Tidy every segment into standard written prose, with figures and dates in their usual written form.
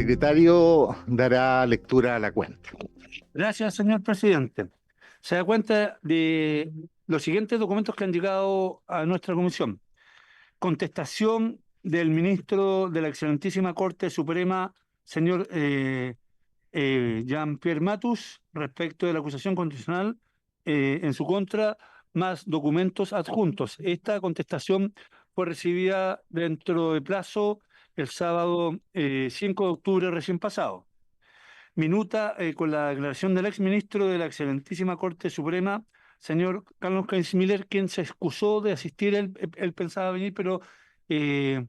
secretario dará lectura a la cuenta. Gracias, señor presidente. Se da cuenta de los siguientes documentos que han llegado a nuestra comisión. Contestación del ministro de la Excelentísima Corte Suprema, señor Jean-Pierre Matus, respecto de la acusación constitucional en su contra, más documentos adjuntos. Esta contestación fue recibida dentro de plazo el sábado 5 de octubre recién pasado. Minuta con la declaración del exministro de la Excelentísima Corte Suprema, señor Carlos Cainz Miller, quien se excusó de asistir. Él pensaba venir, pero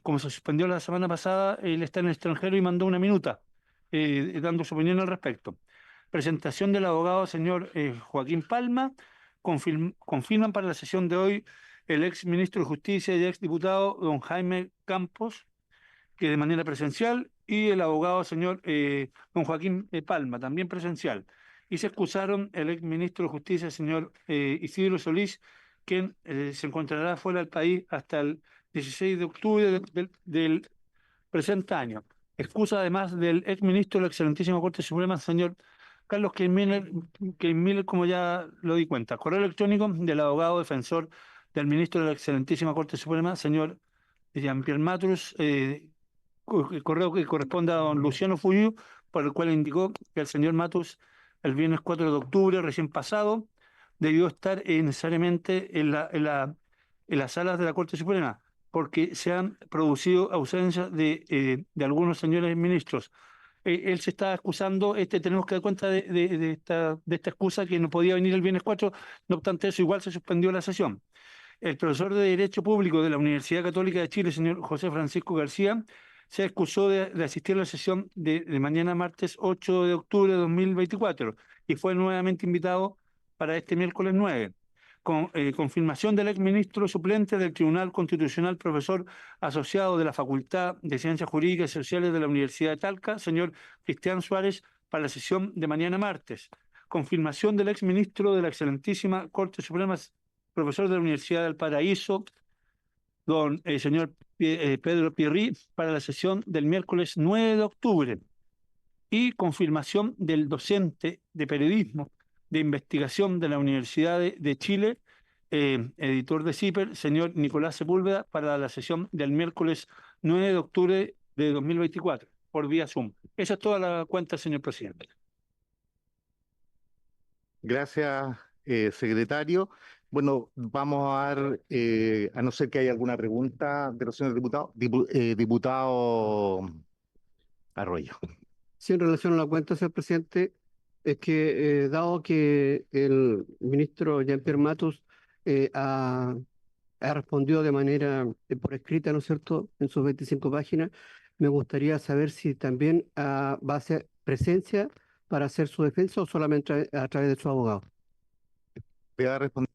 como se suspendió la semana pasada, él está en el extranjero y mandó una minuta dando su opinión al respecto. Presentación del abogado señor Joaquín Palma. Confirman para la sesión de hoy el ex ministro de Justicia y ex diputado don Jaime Campos, que de manera presencial, y el abogado señor don Joaquín Palma, también presencial. Y se excusaron el ex ministro de Justicia, señor Isidro Solís, quien se encontrará fuera del país hasta el 16 de octubre del presente año. Excusa además del ex ministro de la Excelentísima Corte Suprema, señor Carlos Keimiller, como ya lo di cuenta. Correo electrónico del abogado defensor del ministro de la Excelentísima Corte Suprema, señor Jean-Pierre Matus, el correo que corresponde a don Luciano Fuyu, por el cual indicó que el señor Matus, el viernes 4 de octubre, recién pasado, debió estar necesariamente en las salas de la Corte Suprema, porque se han producido ausencias de algunos señores ministros. Él se está excusando, tenemos que dar cuenta de esta excusa, que no podía venir el viernes 4. No obstante eso, igual se suspendió la sesión. El profesor de Derecho Público de la Universidad Católica de Chile, señor José Francisco García, se excusó de asistir a la sesión de mañana martes 8 de octubre de 2024 y fue nuevamente invitado para este miércoles 9. Confirmación del exministro suplente del Tribunal Constitucional, profesor asociado de la Facultad de Ciencias Jurídicas y Sociales de la Universidad de Talca, señor Cristian Suárez, para la sesión de mañana martes. Confirmación del exministro de la Excelentísima Corte Suprema, profesor de la Universidad del Paraíso, don señor Pedro Pierri, para la sesión del miércoles 9 de octubre. Y confirmación del docente de periodismo de investigación de la Universidad de Chile, editor de CIPER, señor Nicolás Sepúlveda, para la sesión del miércoles 9 de octubre de 2024, por vía Zoom. Esa es toda la cuenta, señor presidente. Gracias, secretario. Bueno, vamos a dar, a no ser que haya alguna pregunta de los señores diputados, diputado Arroyo. Sí, en relación a la cuenta, señor presidente, es que dado que el ministro Jean-Pierre Matus ha respondido de manera por escrita, ¿no es cierto?, en sus 25 páginas, me gustaría saber si también va a hacer presencia para hacer su defensa o solamente a través de su abogado. Le va a responder.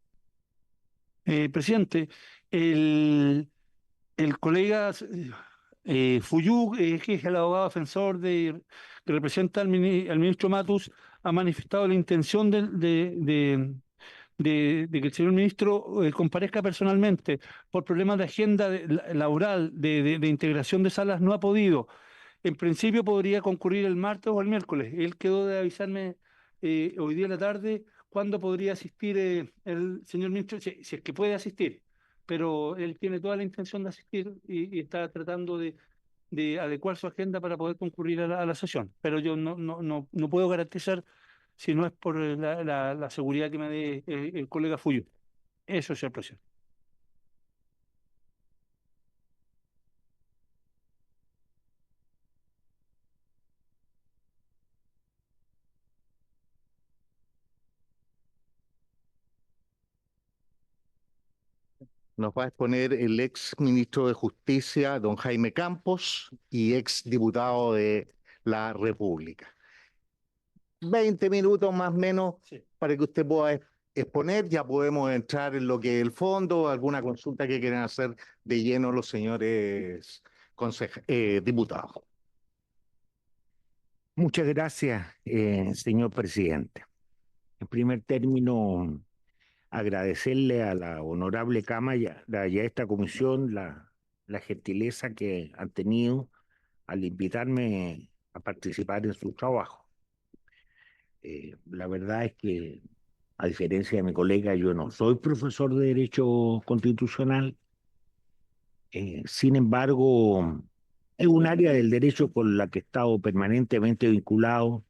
Presidente, el colega Fuyú, que es el abogado defensor que representa al ministro Matus, ha manifestado la intención de que el señor ministro comparezca personalmente. Por problemas de agenda laboral, de integración de salas, no ha podido. En principio podría concurrir el martes o el miércoles. Él quedó de avisarme hoy día en la tarde cuándo podría asistir el señor ministro, si es que puede asistir. Pero él tiene toda la intención de asistir y está tratando de adecuar su agenda para poder concurrir a la sesión. Pero yo no puedo garantizar si no es por la seguridad que me dé el colega Fuyo. Eso es el presidente. Nos va a exponer el ex ministro de Justicia, don Jaime Campos, y ex diputado de la República. 20 minutos más o menos, Sí. para que usted pueda exponer. Ya podemos entrar en lo que es el fondo, alguna consulta que quieran hacer de lleno los señores diputados. Muchas gracias, señor presidente. En primer término, agradecerle a la honorable Cámara y a esta comisión la gentileza que han tenido al invitarme a participar en su trabajo. La verdad es que, a diferencia de mi colega, yo no soy profesor de Derecho Constitucional. Sin embargo, es un área del derecho con la que he estado permanentemente vinculado,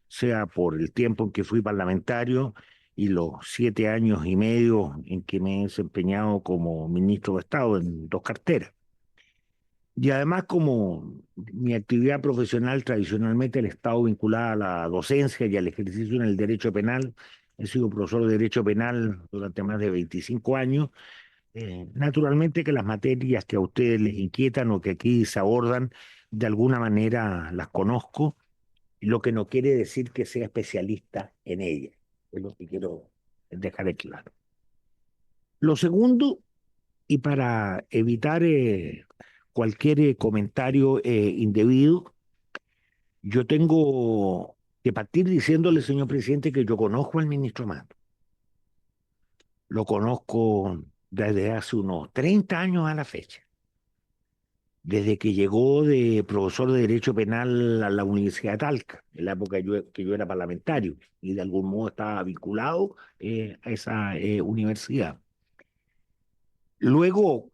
sea por el tiempo en que fui parlamentario y los 7 años y medio en que me he desempeñado como ministro de Estado en 2 carteras. Y además, como mi actividad profesional tradicionalmente ha estado vinculada a la docencia y al ejercicio en el derecho penal, he sido profesor de derecho penal durante más de 25 años. Naturalmente que las materias que a ustedes les inquietan o que aquí se abordan, de alguna manera las conozco, lo que no quiere decir que sea especialista en ellas. Es lo que quiero dejar en claro. Lo segundo, y para evitar cualquier comentario indebido, yo tengo que partir diciéndole, señor presidente, que yo conozco al ministro Mato. Lo conozco desde hace unos 30 años a la fecha. Desde que llegó de profesor de Derecho Penal a la Universidad de Talca, en la época que yo era parlamentario y de algún modo estaba vinculado a esa universidad. Luego,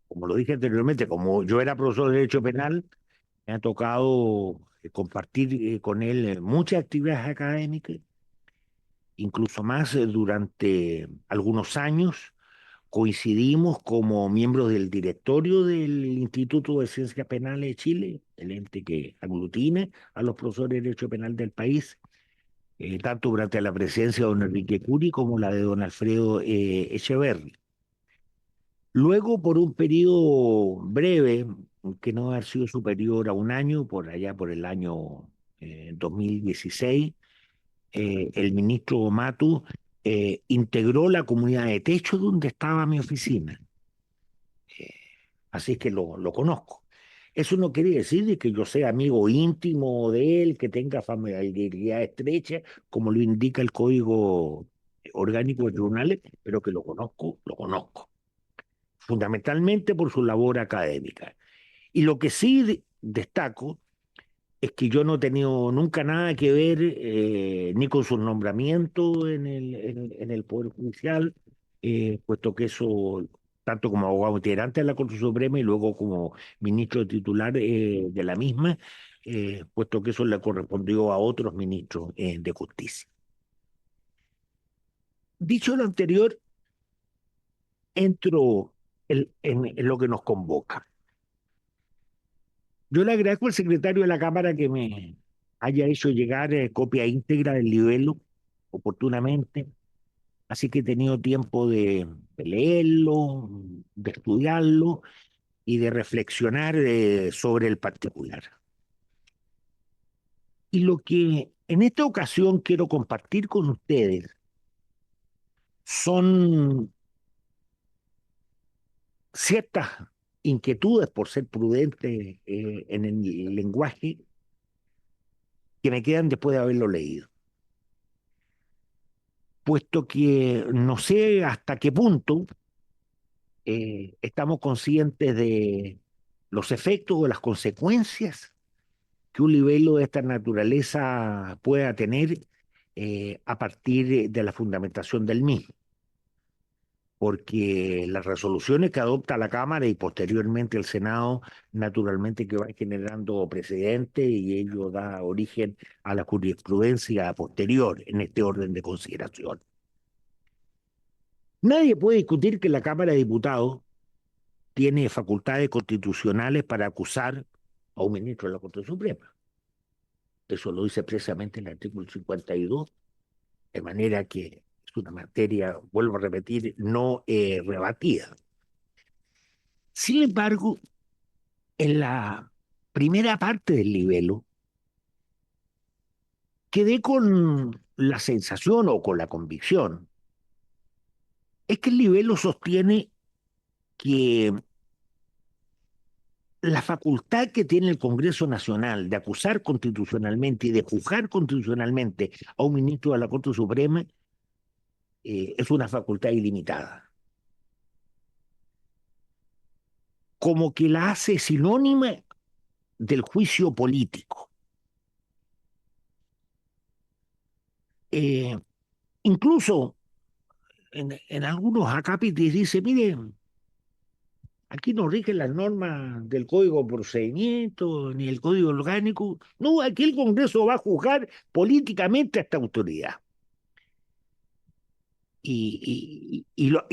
como lo dije anteriormente, como yo era profesor de Derecho Penal, me ha tocado compartir con él muchas actividades académicas, incluso más durante algunos años. Coincidimos como miembros del directorio del Instituto de Ciencias Penales de Chile, el ente que aglutina a los profesores de Derecho Penal del país, tanto durante la presidencia de don Enrique Curi como la de don Alfredo Echeverri. Luego, por un periodo breve, que no ha sido superior a un año, por allá por el año 2016, el ministro Matu integró la comunidad de techo donde estaba mi oficina. Así que lo conozco. Eso no quiere decir de que yo sea amigo íntimo de él, que tenga familiaridad estrecha, como lo indica el Código Orgánico de Tribunales, pero que lo conozco, fundamentalmente por su labor académica. Y lo que sí destaco es que yo no he tenido nunca nada que ver ni con su nombramiento en el Poder Judicial, puesto que eso, tanto como abogado integrante de la Corte Suprema y luego como ministro titular de la misma, puesto que eso le correspondió a otros ministros de Justicia. Dicho lo anterior, entro en lo que nos convoca. Yo le agradezco al secretario de la Cámara que me haya hecho llegar copia íntegra del libelo oportunamente, así que he tenido tiempo de leerlo, de estudiarlo y de reflexionar sobre el particular. Y lo que en esta ocasión quiero compartir con ustedes son ciertas inquietudes, por ser prudente en el lenguaje, que me quedan después de haberlo leído. Puesto que no sé hasta qué punto estamos conscientes de los efectos o las consecuencias que un libelo de esta naturaleza pueda tener a partir de la fundamentación del mismo. Porque las resoluciones que adopta la Cámara y posteriormente el Senado, naturalmente que van generando precedentes y ello da origen a la jurisprudencia posterior en este orden de consideración. Nadie puede discutir que la Cámara de Diputados tiene facultades constitucionales para acusar a un ministro de la Corte Suprema. Eso lo dice precisamente el artículo 52, de manera que es una materia, vuelvo a repetir, no rebatida. Sin embargo, en la primera parte del libelo, quedé con la sensación o con la convicción, es que el libelo sostiene que la facultad que tiene el Congreso Nacional de acusar constitucionalmente y de juzgar constitucionalmente a un ministro de la Corte Suprema es una facultad ilimitada. Como que la hace sinónima del juicio político. Incluso en algunos acápites dice, miren, aquí no rigen las normas del Código de Procedimiento ni el Código Orgánico. No, aquí el Congreso va a juzgar políticamente a esta autoridad. Y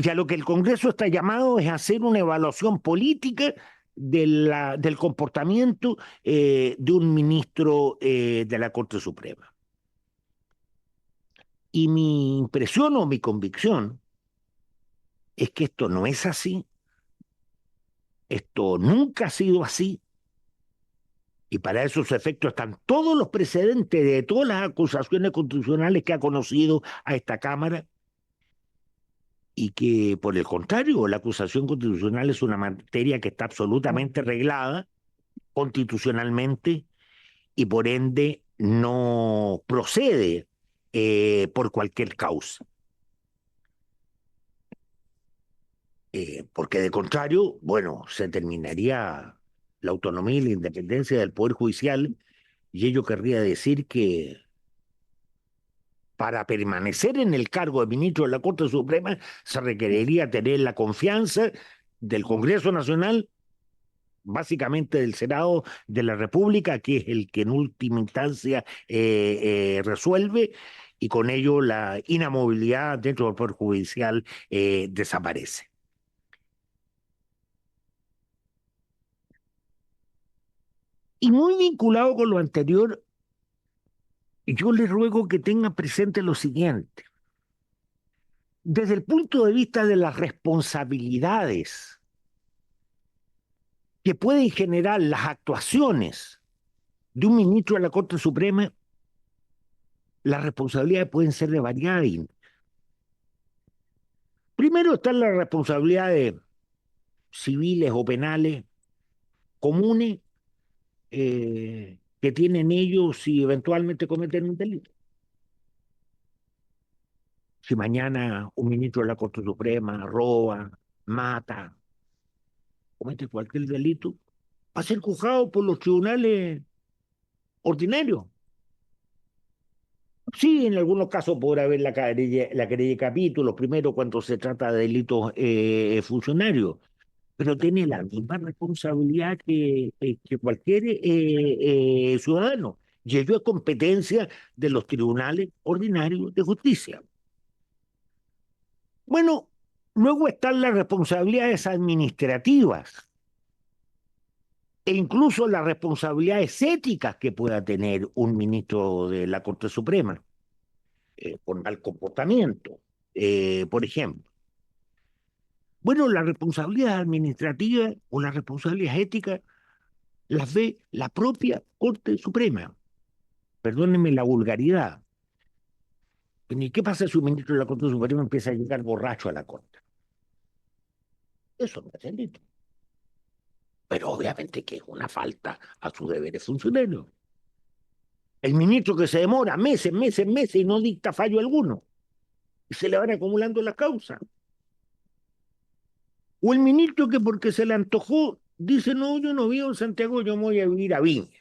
a lo que el Congreso está llamado es a hacer una evaluación política del comportamiento de un ministro de la Corte Suprema. Y mi impresión o mi convicción es que esto no es así, esto nunca ha sido así, y para esos efectos están todos los precedentes de todas las acusaciones constitucionales que ha conocido a esta Cámara, y que, por el contrario, la acusación constitucional es una materia que está absolutamente reglada constitucionalmente y por ende no procede por cualquier causa. Porque de contrario, bueno, se terminaría la autonomía y la independencia del Poder Judicial, y ello querría decir que para permanecer en el cargo de ministro de la Corte Suprema se requeriría tener la confianza del Congreso Nacional, básicamente del Senado de la República, que es el que en última instancia resuelve, y con ello la inamovilidad dentro del Poder Judicial desaparece. Y muy vinculado con lo anterior, yo le ruego que tenga presente lo siguiente. Desde el punto de vista de las responsabilidades que pueden generar las actuaciones de un ministro de la Corte Suprema, las responsabilidades pueden ser de variada índole. Primero están las responsabilidades civiles o penales comunes que tienen ellos si eventualmente cometen un delito. Si mañana un ministro de la Corte Suprema roba, mata, comete cualquier delito, va a ser juzgado por los tribunales ordinarios. Sí, en algunos casos podrá haber la querella de capítulo, primero cuando se trata de delitos funcionarios, pero tiene la misma responsabilidad que cualquier ciudadano. Y ello es competencia de los tribunales ordinarios de justicia. Bueno, luego están las responsabilidades administrativas e incluso las responsabilidades éticas que pueda tener un ministro de la Corte Suprema por mal comportamiento, por ejemplo. Bueno, las responsabilidades administrativas o las responsabilidades éticas las ve la propia Corte Suprema. Perdónenme la vulgaridad. ¿Y qué pasa si un ministro de la Corte Suprema empieza a llegar borracho a la Corte? Eso no es delito. Pero obviamente que es una falta a sus deberes funcionarios. El ministro que se demora meses y no dicta fallo alguno, y se le van acumulando las causas. O el ministro que porque se le antojó dice, no, yo no vivo en Santiago, yo me voy a vivir a Viña,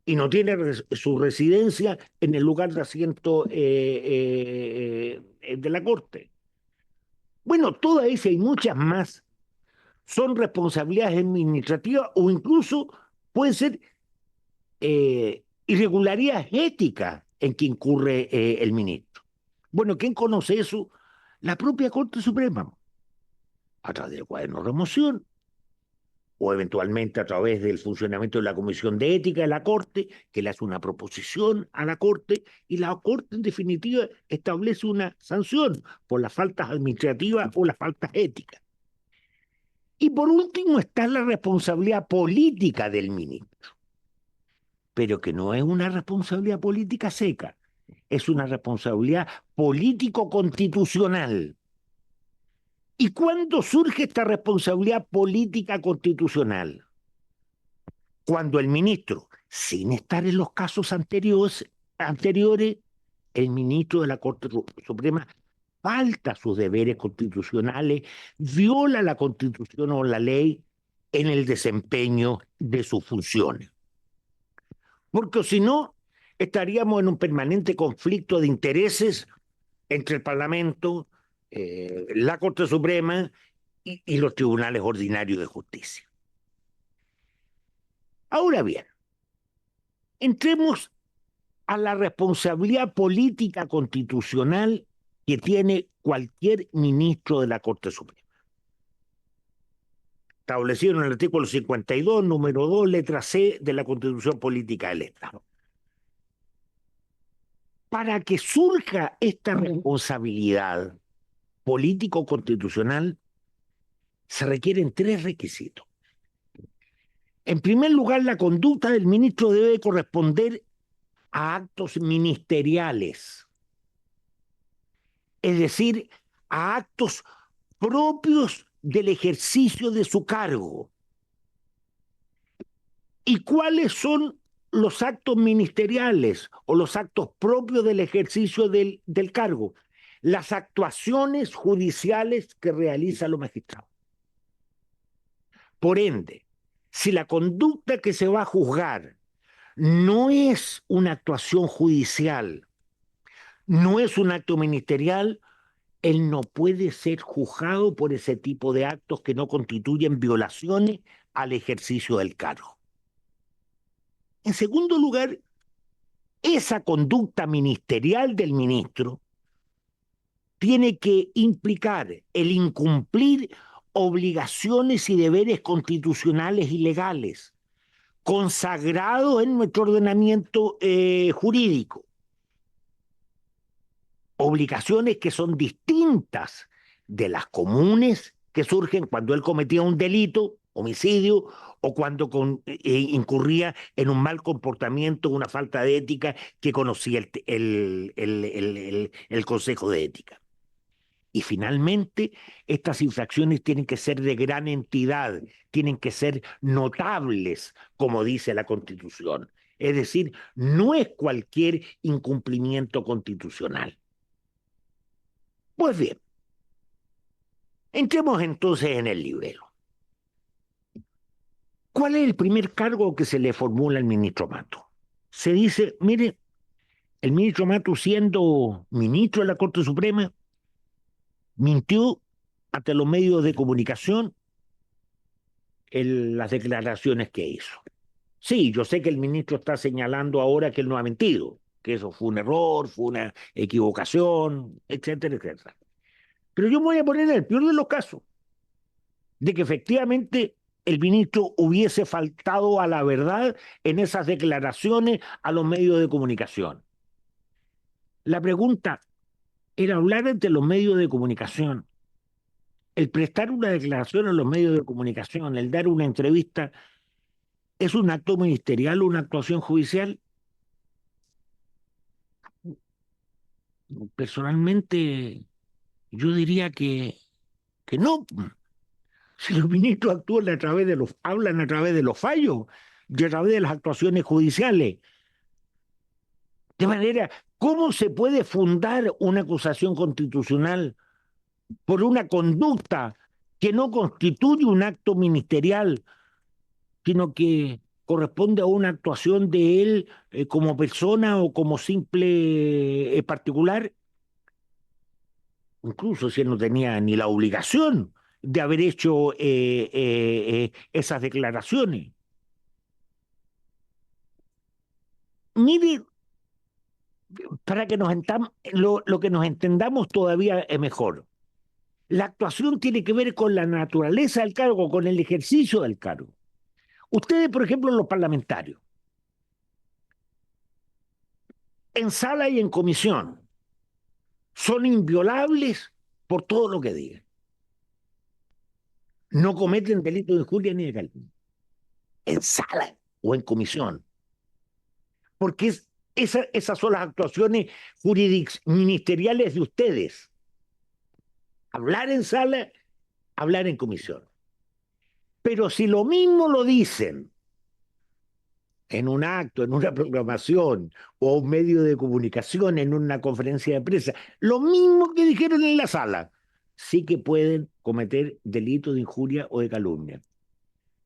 y no tiene su residencia en el lugar de asiento de la Corte. Bueno, todas esas y muchas más son responsabilidades administrativas o incluso pueden ser irregularidades éticas en que incurre el ministro. Bueno, ¿quién conoce eso? La propia Corte Suprema, a través del cuaderno de remoción, o eventualmente a través del funcionamiento de la Comisión de Ética de la Corte, que le hace una proposición a la Corte, y la Corte en definitiva establece una sanción por las faltas administrativas o las faltas éticas. Y por último está la responsabilidad política del ministro, pero que no es una responsabilidad política seca, es una responsabilidad político-constitucional. ¿Y cuándo surge esta responsabilidad política constitucional? Cuando el ministro, sin estar en los casos anteriores, el ministro de la Corte Suprema falta sus deberes constitucionales, viola la Constitución o la ley en el desempeño de sus funciones. Porque si no, estaríamos en un permanente conflicto de intereses entre el Parlamento, la Corte Suprema y los tribunales ordinarios de justicia. Ahora bien, entremos a la responsabilidad política constitucional que tiene cualquier ministro de la Corte Suprema. Establecido en el artículo 52, número 2, letra C de la Constitución Política del Estado. Para que surja esta responsabilidad político-constitucional, se requieren 3 requisitos. En primer lugar, la conducta del ministro debe corresponder a actos ministeriales, es decir, a actos propios del ejercicio de su cargo. ¿Y cuáles son los actos ministeriales o los actos propios del ejercicio del cargo? Las actuaciones judiciales que realizan los magistrados. Por ende, si la conducta que se va a juzgar no es una actuación judicial, no es un acto ministerial, él no puede ser juzgado por ese tipo de actos que no constituyen violaciones al ejercicio del cargo. En segundo lugar, esa conducta ministerial del ministro tiene que implicar el incumplir obligaciones y deberes constitucionales y legales consagrados en nuestro ordenamiento jurídico. Obligaciones que son distintas de las comunes que surgen cuando él cometía un delito, homicidio, o cuando incurría en un mal comportamiento, una falta de ética que conocía el Consejo de Ética. Y finalmente, estas infracciones tienen que ser de gran entidad, tienen que ser notables, como dice la Constitución. Es decir, no es cualquier incumplimiento constitucional. Pues bien, entremos entonces en el librero. ¿Cuál es el primer cargo que se le formula al ministro Matus? Se dice, mire, el ministro Matus, siendo ministro de la Corte Suprema, mintió ante los medios de comunicación en las declaraciones que hizo. Sí, yo sé que el ministro está señalando ahora que él no ha mentido, que eso fue un error, fue una equivocación, etcétera, etcétera. Pero yo me voy a poner en el peor de los casos, de que efectivamente el ministro hubiese faltado a la verdad en esas declaraciones a los medios de comunicación. La pregunta era hablar ante los medios de comunicación, el prestar una declaración a los medios de comunicación, el dar una entrevista, ¿es un acto ministerial o una actuación judicial? Personalmente, yo diría que no. Si los ministros actúan a través de hablan a través de los fallos y a través de las actuaciones judiciales. De manera, ¿cómo se puede fundar una acusación constitucional por una conducta que no constituye un acto ministerial, sino que corresponde a una actuación de él como persona o como simple particular? Incluso si él no tenía ni la obligación de haber hecho esas declaraciones. Mire, para que lo que nos entendamos todavía es mejor. La actuación tiene que ver con la naturaleza del cargo, con el ejercicio del cargo. Ustedes, por ejemplo, los parlamentarios, en sala y en comisión, son inviolables por todo lo que digan. No cometen delito de injuria ni de calumnia. En sala o en comisión. Porque esas son las actuaciones ministeriales de ustedes. Hablar en sala, hablar en comisión. Pero si lo mismo lo dicen en un acto, en una proclamación o un medio de comunicación, en una conferencia de prensa, lo mismo que dijeron en la sala, sí que pueden cometer delitos de injuria o de calumnia.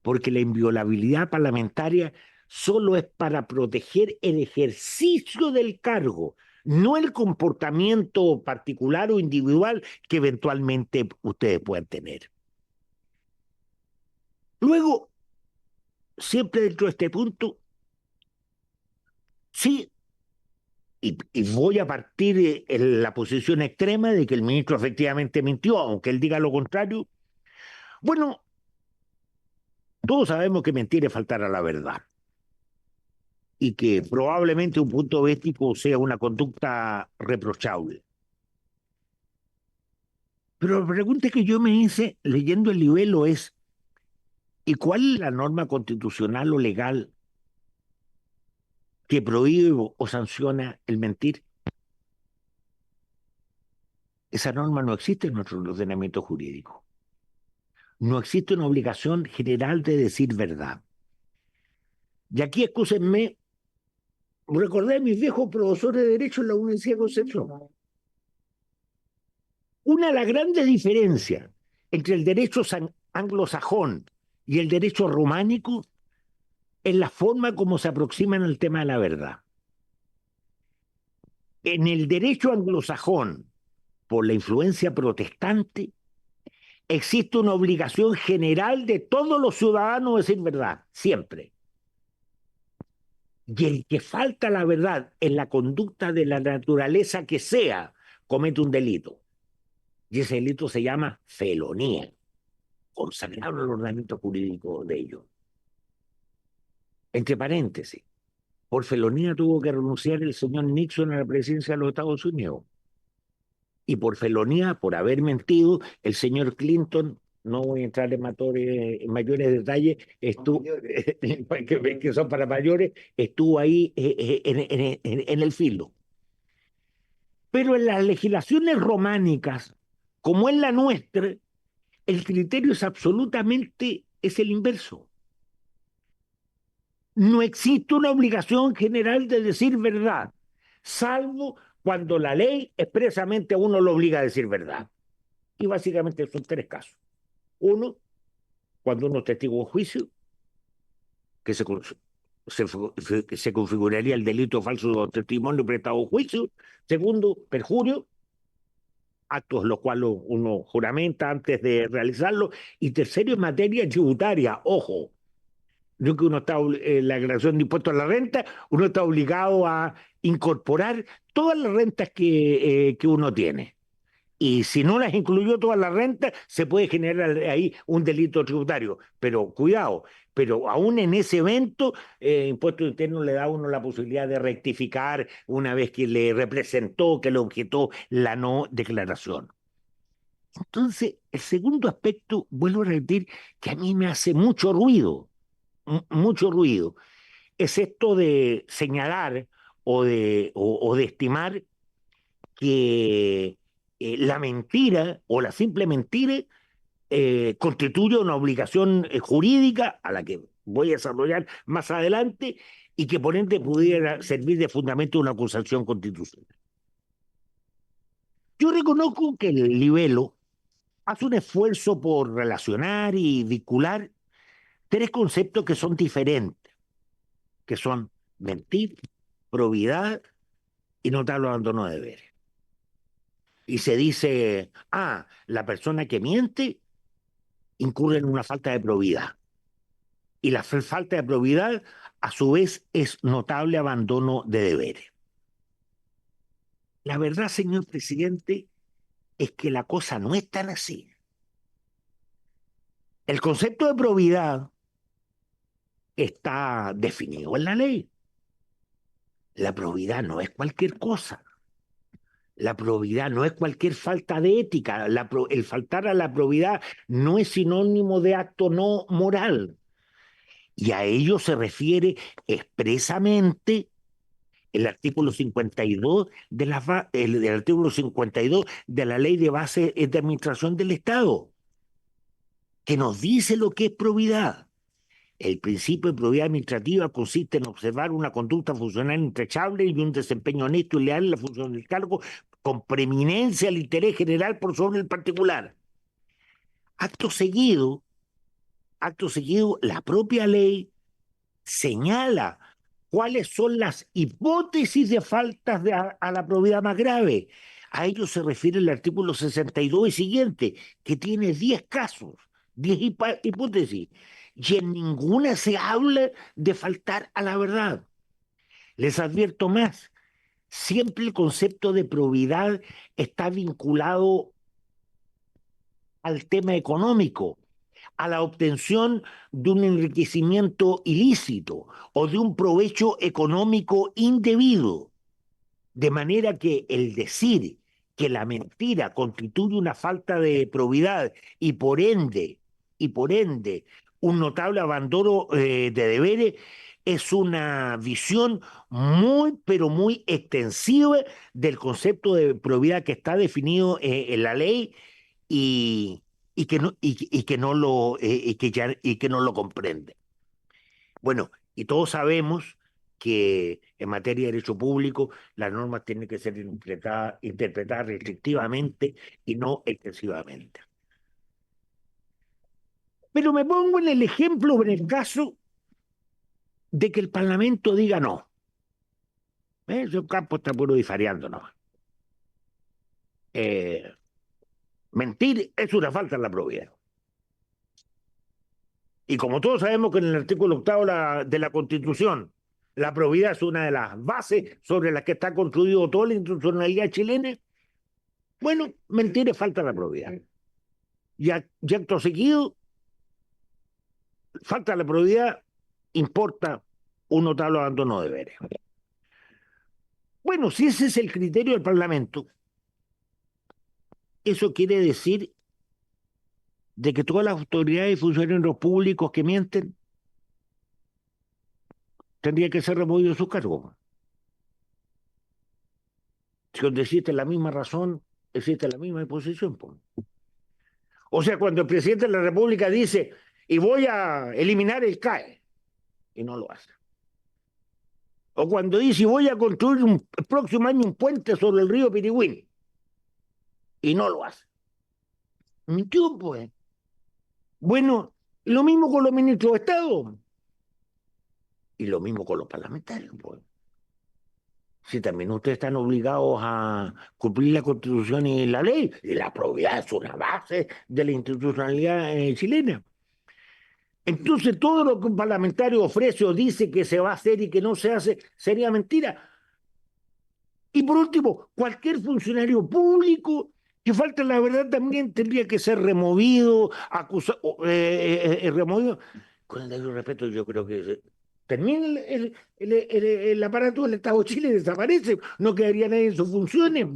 porque la inviolabilidad parlamentaria solo es para proteger el ejercicio del cargo, no el comportamiento particular o individual que eventualmente ustedes puedan tener. Luego, siempre dentro de este punto, sí, y voy a partir en la posición extrema de que el ministro efectivamente mintió, aunque él diga lo contrario. Bueno, todos sabemos que mentir es faltar a la verdad y que probablemente un punto ético sea una conducta reprochable. Pero la pregunta que yo me hice leyendo el libelo es, ¿y cuál es la norma constitucional o legal que prohíbe o sanciona el mentir? Esa norma no existe en nuestro ordenamiento jurídico. No existe una obligación general de decir verdad. Y aquí, excúsenme, recordé a mis viejos profesores de Derecho en la Universidad de Concepción. Una de las grandes diferencias entre el derecho anglosajón y el derecho románico es la forma como se aproximan al tema de la verdad. En el derecho anglosajón, por la influencia protestante, existe una obligación general de todos los ciudadanos de decir verdad, siempre. Y el que falta la verdad en la conducta de la naturaleza que sea, comete un delito. Y ese delito se llama felonía, consagrado en el ordenamiento jurídico de ellos. Entre paréntesis, por felonía tuvo que renunciar el señor Nixon a la presidencia de los Estados Unidos. Y por felonía, por haber mentido, el señor Clinton, no voy a entrar en mayores detalles, estuvo, que son para mayores, estuvo ahí en el filo. Pero en las legislaciones románicas, como en la nuestra, el criterio es el inverso. No existe una obligación general de decir verdad, salvo cuando la ley expresamente a uno lo obliga a decir verdad. Y básicamente son tres casos. Uno, cuando uno es testigo en juicio, que se configuraría el delito de falso testimonio prestado en juicio. Segundo, perjurio, actos los cuales uno juramenta antes de realizarlo. Y tercero, en materia tributaria, ojo, no que uno está en la declaración de impuestos a la renta, uno está obligado a incorporar todas las rentas que uno tiene. Y si no las incluyó todas las rentas, se puede generar ahí un delito tributario. Pero cuidado, pero aún en ese evento, Impuesto Interno le da a uno la posibilidad de rectificar una vez que le representó, que le objetó la no declaración. Entonces, el segundo aspecto, vuelvo a repetir, que a mí me hace mucho ruido, es esto de señalar o de estimar que la mentira o la simple mentira constituye una obligación jurídica a la que voy a desarrollar más adelante y que por ende pudiera servir de fundamento de una acusación constitucional. Yo reconozco que el libelo hace un esfuerzo por relacionar y vincular tres conceptos que son diferentes, que son mentir, probidad y notable abandono de deberes. Y se dice, la persona que miente incurre en una falta de probidad. Y la falta de probidad, a su vez, es notable abandono de deberes. La verdad, señor presidente, es que la cosa no es tan así. El concepto de probidad está definido en la ley. La probidad no es cualquier cosa. La probidad no es cualquier falta de ética. El faltar a la probidad no es sinónimo de acto no moral. Y a ello se refiere expresamente el artículo 52 el artículo 52 de la Ley de Base de Administración del Estado, que nos dice lo que es probidad. El principio de probidad administrativa consiste en observar una conducta funcional intachable y un desempeño honesto y leal en la función del cargo con preeminencia al interés general por sobre el particular. Acto seguido, acto seguido, la propia ley señala cuáles son las hipótesis de faltas a la probidad más grave. A ello se refiere el artículo 62 y siguiente, que tiene 10 casos, 10 hipótesis, y en ninguna se habla de faltar a la verdad. Les advierto más, siempre el concepto de probidad está vinculado al tema económico, a la obtención de un enriquecimiento ilícito o de un provecho económico indebido. De manera que el decir que la mentira constituye una falta de probidad y por ende, un notable abandono de deberes es una visión muy, pero muy extensiva del concepto de probidad que está definido en la ley y, y que no lo, y que no lo comprende. Bueno, y todos sabemos que en materia de derecho público las normas tienen que ser interpretadas restrictivamente y no excesivamente. Pero me pongo en el ejemplo, en el caso de que el Parlamento diga no. Ese campo está puro disfariando, ¿no? Mentir es una falta en la probidad. Y como todos sabemos que en el artículo 8 de la Constitución, la probidad es una de las bases sobre las que está construido toda la institucionalidad chilena, bueno, mentir es falta de probidad. Y acto seguido, falta de probidad importa un notable abandono de deberes. Bueno, si ese es el criterio del Parlamento, eso quiere decir de que todas las autoridades y funcionarios públicos que mienten tendrían que ser removidos de sus cargos. Si donde existe la misma razón, existe la misma disposición. O sea, cuando el presidente de la República dice, y voy a eliminar el CAE, y no lo hace. O cuando dice, y voy a construir el próximo año un puente sobre el río Pirigüín, y no lo hace. Mintió, pues. Bueno, lo mismo con los ministros de Estado. Y lo mismo con los parlamentarios, pues. Si también ustedes están obligados a cumplir la Constitución y la ley, y la probidad es una base de la institucionalidad chilena. Entonces, todo lo que un parlamentario ofrece o dice que se va a hacer y que no se hace sería mentira. Y por último, cualquier funcionario público que falte la verdad también tendría que ser removido, acusado, removido. Con el debido respeto, yo creo que termina el aparato del Estado de Chile, desaparece, no quedaría nadie en sus funciones.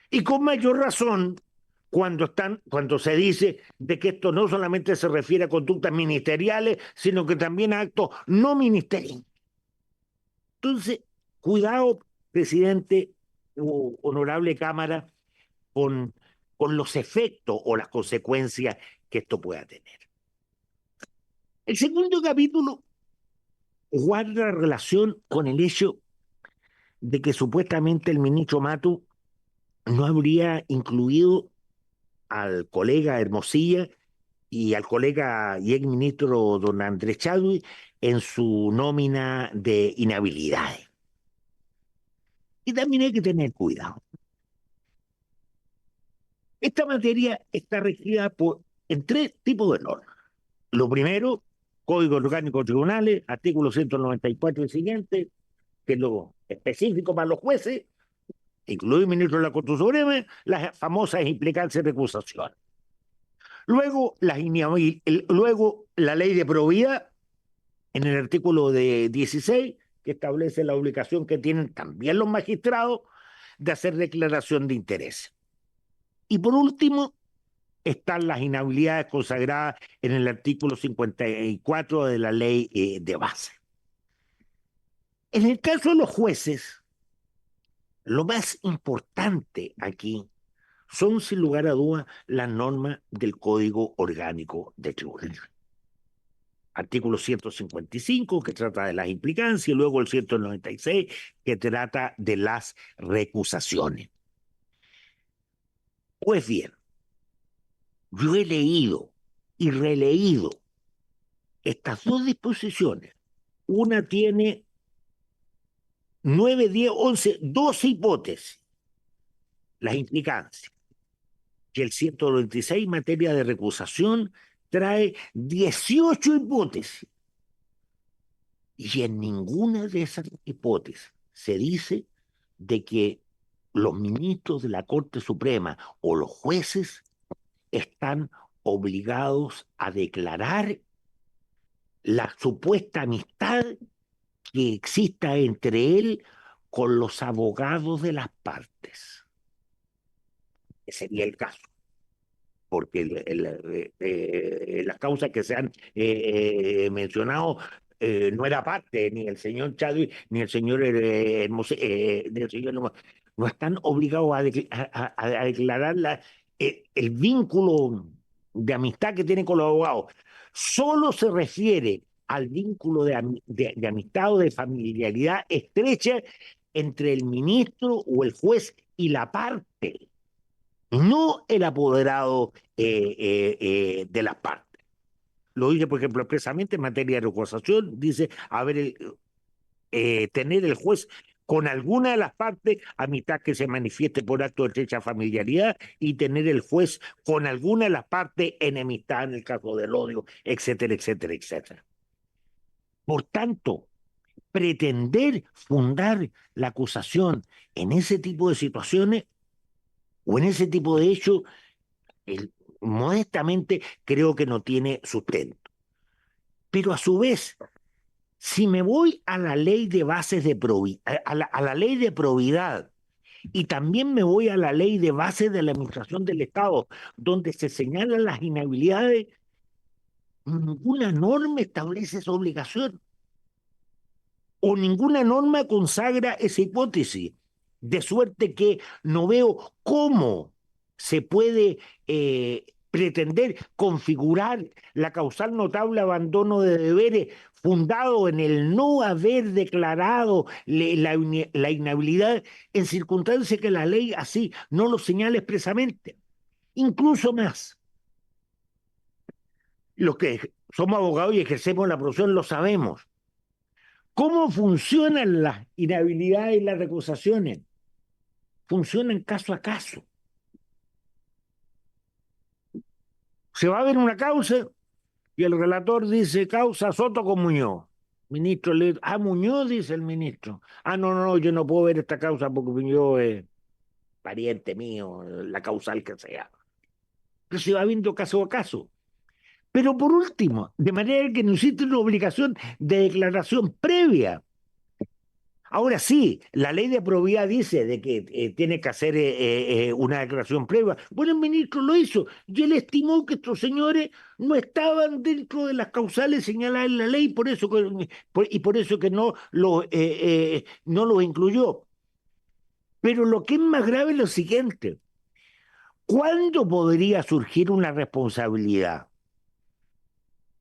Y con mayor razón cuando se dice de que esto no solamente se refiere a conductas ministeriales, sino que también a actos no ministeriales. Entonces, cuidado, presidente o honorable Cámara, con los efectos o las consecuencias que esto pueda tener. El segundo capítulo guarda relación con el hecho de que supuestamente el ministro Matu no habría incluido al colega Hermosilla y al colega y exministro don Andrés Chadwick en su nómina de inhabilidades. Y también hay que tener cuidado. Esta materia está regida en 3 tipos de normas. Lo primero, Código Orgánico de Tribunales, artículo 194 y siguiente, que es lo específico para los jueces, incluido el ministro de la Corte Suprema, las famosas implicancias de recusación. Luego, luego, la ley de probidad, en el artículo 16, que establece la obligación que tienen también los magistrados de hacer declaración de interés. Y por último, están las inhabilidades consagradas en el artículo 54 de la ley de base. En el caso de los jueces, lo más importante aquí son, sin lugar a dudas, las normas del Código Orgánico de Tribunales. Artículo 155, que trata de las implicancias, y luego el 196, que trata de las recusaciones. Pues bien, yo he leído y releído estas dos disposiciones, una tiene 9, 10, 11, 12 hipótesis, las implicancias, que el 196 en materia de recusación trae 18 hipótesis, y en ninguna de esas hipótesis se dice de que los ministros de la Corte Suprema o los jueces están obligados a declarar la supuesta amistad que exista entre él con los abogados de las partes. Ese sería el caso, porque las causas que se han mencionado no era parte, ni el señor Chadwick, ni el señor no están obligados a declarar el vínculo de amistad que tienen con los abogados. Solo se refiere al vínculo de amistad o de familiaridad estrecha entre el ministro o el juez y la parte, no el apoderado de las partes. Lo dice, por ejemplo, expresamente en materia de recusación, dice tener el juez con alguna de las partes amistad que se manifieste por acto de estrecha familiaridad, y tener el juez con alguna de las partes enemistad en el caso del odio, etcétera, etcétera, etcétera. Por tanto, pretender fundar la acusación en ese tipo de situaciones o en ese tipo de hechos, modestamente creo que no tiene sustento. Pero a su vez, si me voy a la ley de bases de probidad, a la ley de probidad, y también me voy a la ley de bases de la administración del Estado, donde se señalan las inhabilidades, ninguna norma establece esa obligación, o ninguna norma consagra esa hipótesis, de suerte que no veo cómo se puede pretender configurar la causal notable abandono de deberes fundado en el no haber declarado la inhabilidad en circunstancias que la ley así no lo señala expresamente. Incluso más, los que somos abogados y ejercemos la profesión lo sabemos. ¿Cómo funcionan las inhabilidades y las recusaciones? Funcionan caso a caso. Se va a ver una causa y el relator dice causa Soto con Muñoz. Ministro le dice, Muñoz, dice el ministro. No, yo no puedo ver esta causa porque Muñoz es pariente mío, la causal que sea. Pero se va viendo caso a caso. Pero por último, de manera que no existe una obligación de declaración previa. Ahora sí, la ley de probidad dice de que tiene que hacer una declaración previa. Bueno, el ministro lo hizo y él estimó que estos señores no estaban dentro de las causales señaladas en la ley, por eso que no los incluyó. Pero lo que es más grave es lo siguiente: ¿cuándo podría surgir una responsabilidad?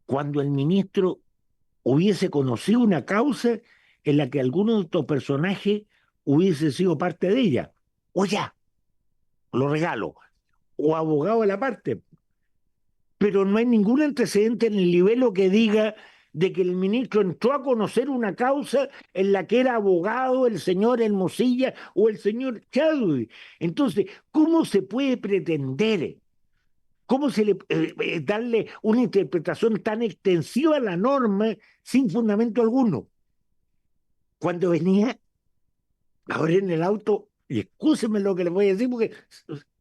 Cuando el ministro hubiese conocido una causa en la que alguno de estos personajes hubiese sido parte de ella. O ya, lo regalo, o abogado de la parte. Pero no hay ningún antecedente en el libelo que diga de que el ministro entró a conocer una causa en la que era abogado el señor Hermosilla o el señor Chadwick. Entonces, ¿cómo se puede pretender? ¿Cómo se le darle una interpretación tan extensiva a la norma sin fundamento alguno? Cuando venía ahora en el auto, y escúsenme lo que les voy a decir porque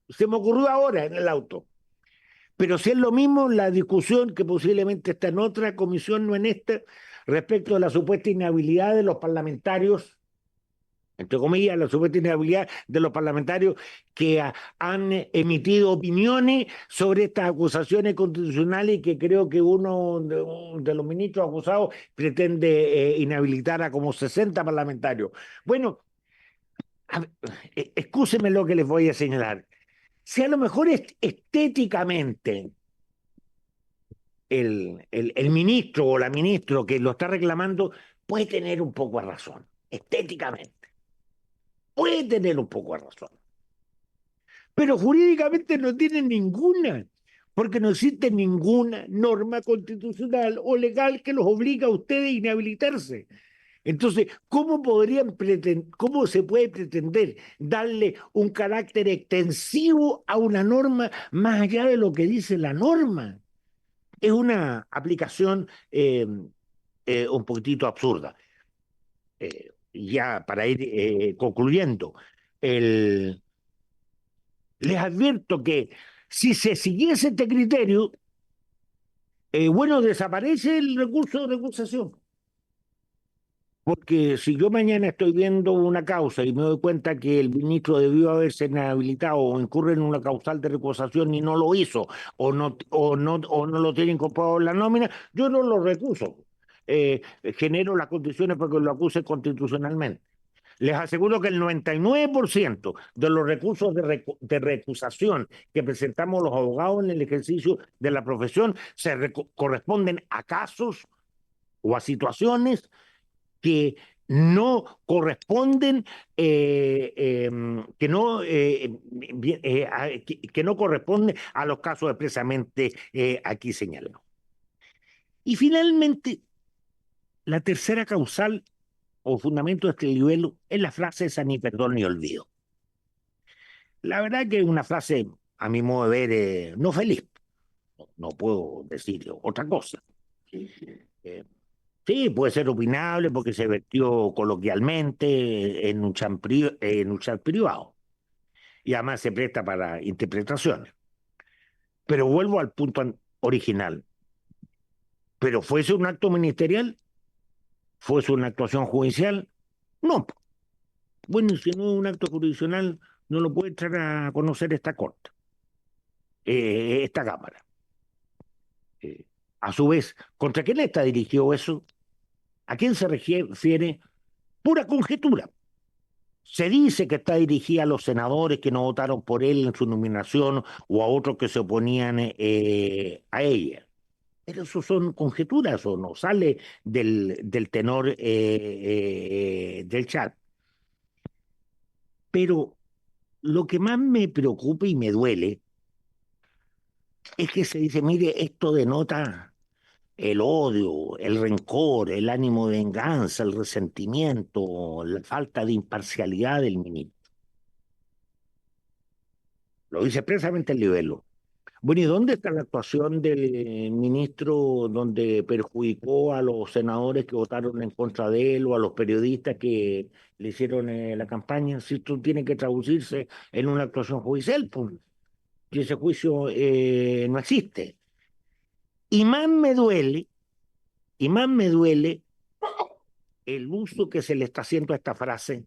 se me ocurrió ahora en el auto, pero si es lo mismo la discusión que posiblemente está en otra comisión, no en esta, respecto a la supuesta inhabilidad de los parlamentarios, entre comillas, la supuesta inhabilidad de los parlamentarios que han emitido opiniones sobre estas acusaciones constitucionales, y que creo que uno de los ministros acusados pretende inhabilitar a como 60 parlamentarios. Bueno, excúsenme lo que les voy a señalar. Si a lo mejor estéticamente el ministro o la ministra que lo está reclamando puede tener un poco de razón, estéticamente. Puede tener un poco de razón. Pero jurídicamente no tiene ninguna, porque no existe ninguna norma constitucional o legal que los obligue a ustedes a inhabilitarse. Entonces, ¿cómo se puede pretender darle un carácter extensivo a una norma más allá de lo que dice la norma? Es una aplicación un poquitito absurda. Ya para ir concluyendo, les advierto que si se siguiese este criterio, bueno, desaparece el recurso de recusación. Porque si yo mañana estoy viendo una causa y me doy cuenta que el ministro debió haberse inhabilitado o incurre en una causal de recusación y no lo hizo, o no lo tiene incorporado en la nómina, yo no lo recuso. Genero las condiciones para que lo acuse constitucionalmente. Les aseguro que el 99% de los recursos de recusación que presentamos los abogados en el ejercicio de la profesión corresponden a casos o a situaciones que no corresponden, que no corresponden a los casos expresamente aquí señalados. Y finalmente, la tercera causal o fundamento de este libelo es la frase esa ni perdón ni olvido. La verdad que es una frase, a mi modo de ver, no feliz. No puedo decir otra cosa. Sí, puede ser opinable porque se vertió coloquialmente en un chat privado y además se presta para interpretaciones. Pero vuelvo al punto original. ¿Pero fuese un acto ministerial? ¿Fuese una actuación judicial? No. Bueno, si no es un acto jurisdiccional, no lo puede entrar a conocer esta corte, esta Cámara. A su vez, ¿contra quién está dirigido eso? ¿A quién se refiere? Pura conjetura. Se dice que está dirigida a los senadores que no votaron por él en su nominación o a otros que se oponían a ella. Pero eso son conjeturas o no sale del tenor del chat. Pero lo que más me preocupa y me duele es que se dice, mire, esto denota el odio, el rencor, el ánimo de venganza, el resentimiento, la falta de imparcialidad del ministro. Lo dice expresamente el libelo. Bueno, ¿y dónde está la actuación del ministro donde perjudicó a los senadores que votaron en contra de él o a los periodistas que le hicieron la campaña? Si esto tiene que traducirse en una actuación judicial, pues, y ese juicio no existe. Y más me duele el uso que se le está haciendo a esta frase,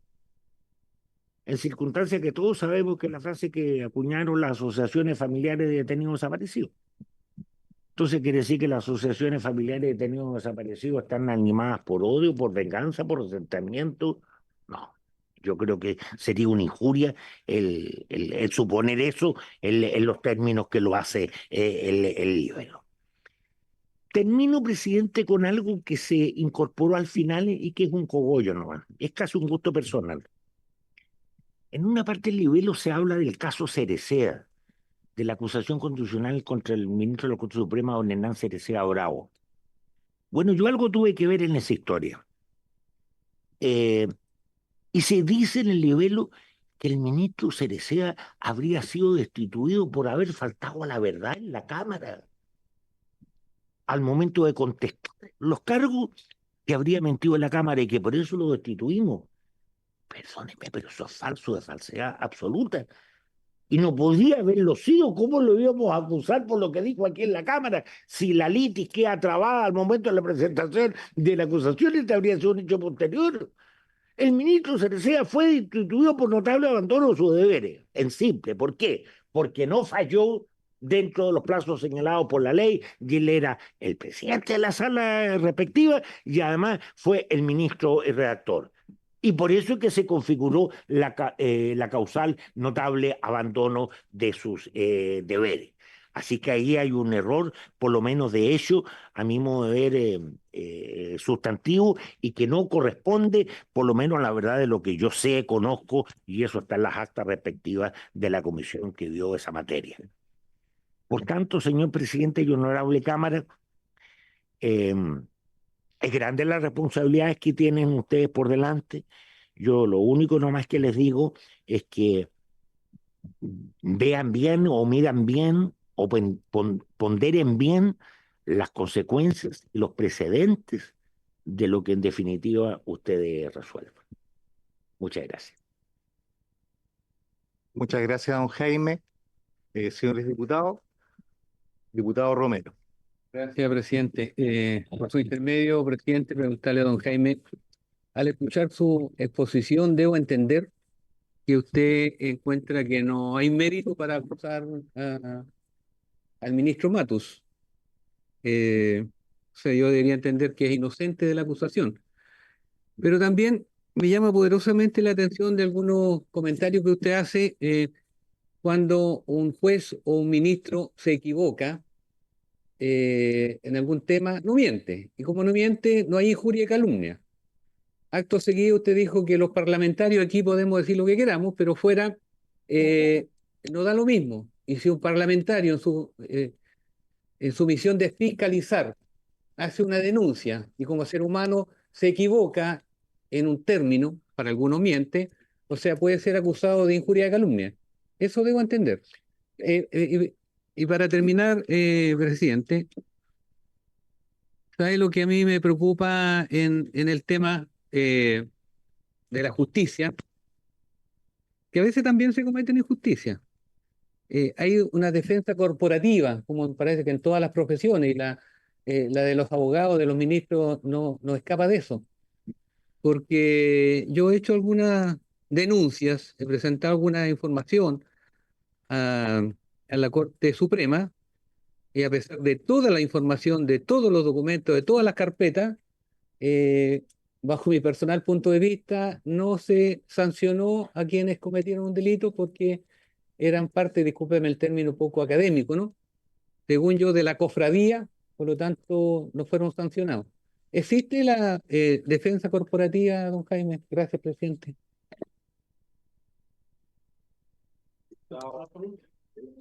en circunstancias que todos sabemos que es la frase que acuñaron las asociaciones familiares de detenidos desaparecidos. Entonces quiere decir que las asociaciones familiares de detenidos desaparecidos están animadas por odio, por venganza, por resentimiento. No, yo creo que sería una injuria el suponer eso en los términos que lo hace el libro. Termino, presidente, con algo que se incorporó al final y que es un cogollo nomás. Es casi un gusto personal. En una parte del libelo se habla del caso Cereceda, de la acusación constitucional contra el ministro de la Corte Suprema, don Hernán Cereceda Bravo. Bueno, yo algo tuve que ver en esa historia. Y se dice en el libelo que el ministro Cereceda habría sido destituido por haber faltado a la verdad en la Cámara al momento de contestar los cargos, que habría mentido en la Cámara y que por eso lo destituimos. Perdóneme, pero eso es falso, de falsedad absoluta. Y no podía haberlo sido. ¿Cómo lo íbamos a acusar por lo que dijo aquí en la Cámara? Si la litis queda trabada al momento de la presentación de la acusación, este habría sido un hecho posterior. El ministro Cereceda fue destituido por notable abandono de sus deberes. En simple. ¿Por qué? Porque no falló dentro de los plazos señalados por la ley, y él era el presidente de la sala respectiva y además fue el ministro redactor. Y por eso es que se configuró la causal notable abandono de sus deberes. Así que ahí hay un error, por lo menos de hecho, a mi modo de ver, sustantivo, y que no corresponde, por lo menos a la verdad de lo que yo sé, conozco, y eso está en las actas respectivas de la comisión que dio esa materia. Por tanto, señor presidente y honorable Cámara, eh, es grande las responsabilidades que tienen ustedes por delante. Yo lo único nomás que les digo es que vean bien o miran bien o ponderen bien las consecuencias y los precedentes de lo que en definitiva ustedes resuelvan. Muchas gracias. Muchas gracias, don Jaime. Señores diputados, diputado Romero. Gracias, presidente. Por su intermedio, presidente, preguntarle a don Jaime, al escuchar su exposición, debo entender que usted encuentra que no hay mérito para acusar al ministro Matus. O sea, yo debería entender que es inocente de la acusación. Pero también me llama poderosamente la atención de algunos comentarios que usted hace cuando un juez o un ministro se equivoca en algún tema, no miente. Y como no miente, no hay injuria y calumnia. Acto seguido, usted dijo que los parlamentarios aquí podemos decir lo que queramos, pero fuera no da lo mismo. Y si un parlamentario en su misión de fiscalizar hace una denuncia y como ser humano se equivoca en un término, para algunos miente, o sea, puede ser acusado de injuria y calumnia. Eso debo entender. Y para terminar, presidente, ¿sabe lo que a mí me preocupa en el tema de la justicia? Que a veces también se cometen injusticias. Hay una defensa corporativa, como me parece que en todas las profesiones, y la de los abogados, de los ministros, no escapa de eso. Porque yo he hecho algunas denuncias, he presentado alguna información a, a la Corte Suprema, y a pesar de toda la información, de todos los documentos, de todas las carpetas, eh, bajo mi personal punto de vista, no se sancionó a quienes cometieron un delito porque eran parte, discúlpeme el término poco académico, ¿no? Según yo, de la cofradía, por lo tanto, no fueron sancionados. ¿Existe la defensa corporativa, don Jaime? Gracias, presidente.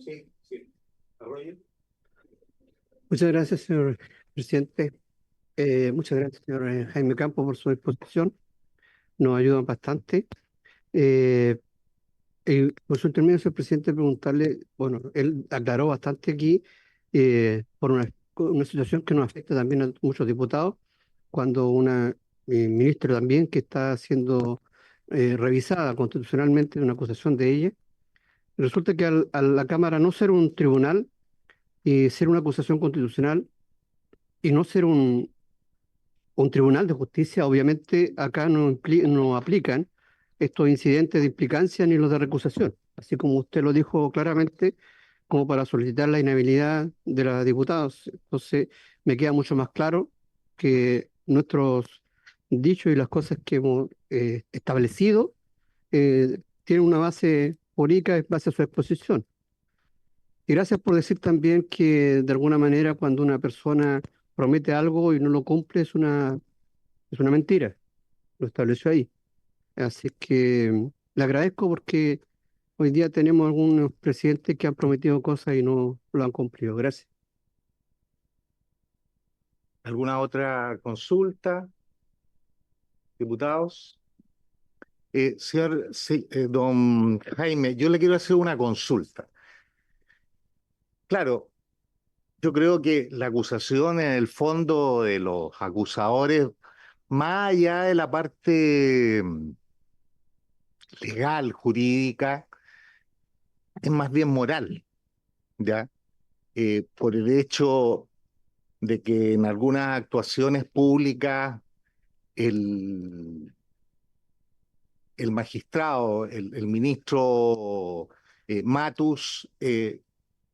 Sí, sí. Arroyo. Muchas gracias, señor presidente. Muchas gracias, señor Jaime Campos, por su exposición. Nos ayudan bastante. Por su intermedio, señor presidente, preguntarle, bueno, él aclaró bastante aquí por una situación que nos afecta también a muchos diputados, cuando una ministra también que está siendo revisada constitucionalmente una acusación de ella, resulta que a la Cámara no ser un tribunal y ser una acusación constitucional y no ser un tribunal de justicia, obviamente acá no aplican estos incidentes de implicancia ni los de recusación, así como usted lo dijo claramente, como para solicitar la inhabilidad de los diputados. Entonces, me queda mucho más claro que nuestros dichos y las cosas que hemos establecido tienen una base jurídica en base a su exposición. Y gracias por decir también que de alguna manera cuando una persona promete algo y no lo cumple es una mentira. Lo estableció ahí. Así que le agradezco porque hoy día tenemos algunos presidentes que han prometido cosas y no lo han cumplido. Gracias. ¿Alguna otra consulta, diputados? Don Jaime, yo le quiero hacer una consulta. Claro, yo creo que la acusación en el fondo de los acusadores, más allá de la parte legal, jurídica, es más bien moral, ¿ya? Por el hecho de que en algunas actuaciones públicas el, el magistrado, el ministro Matus,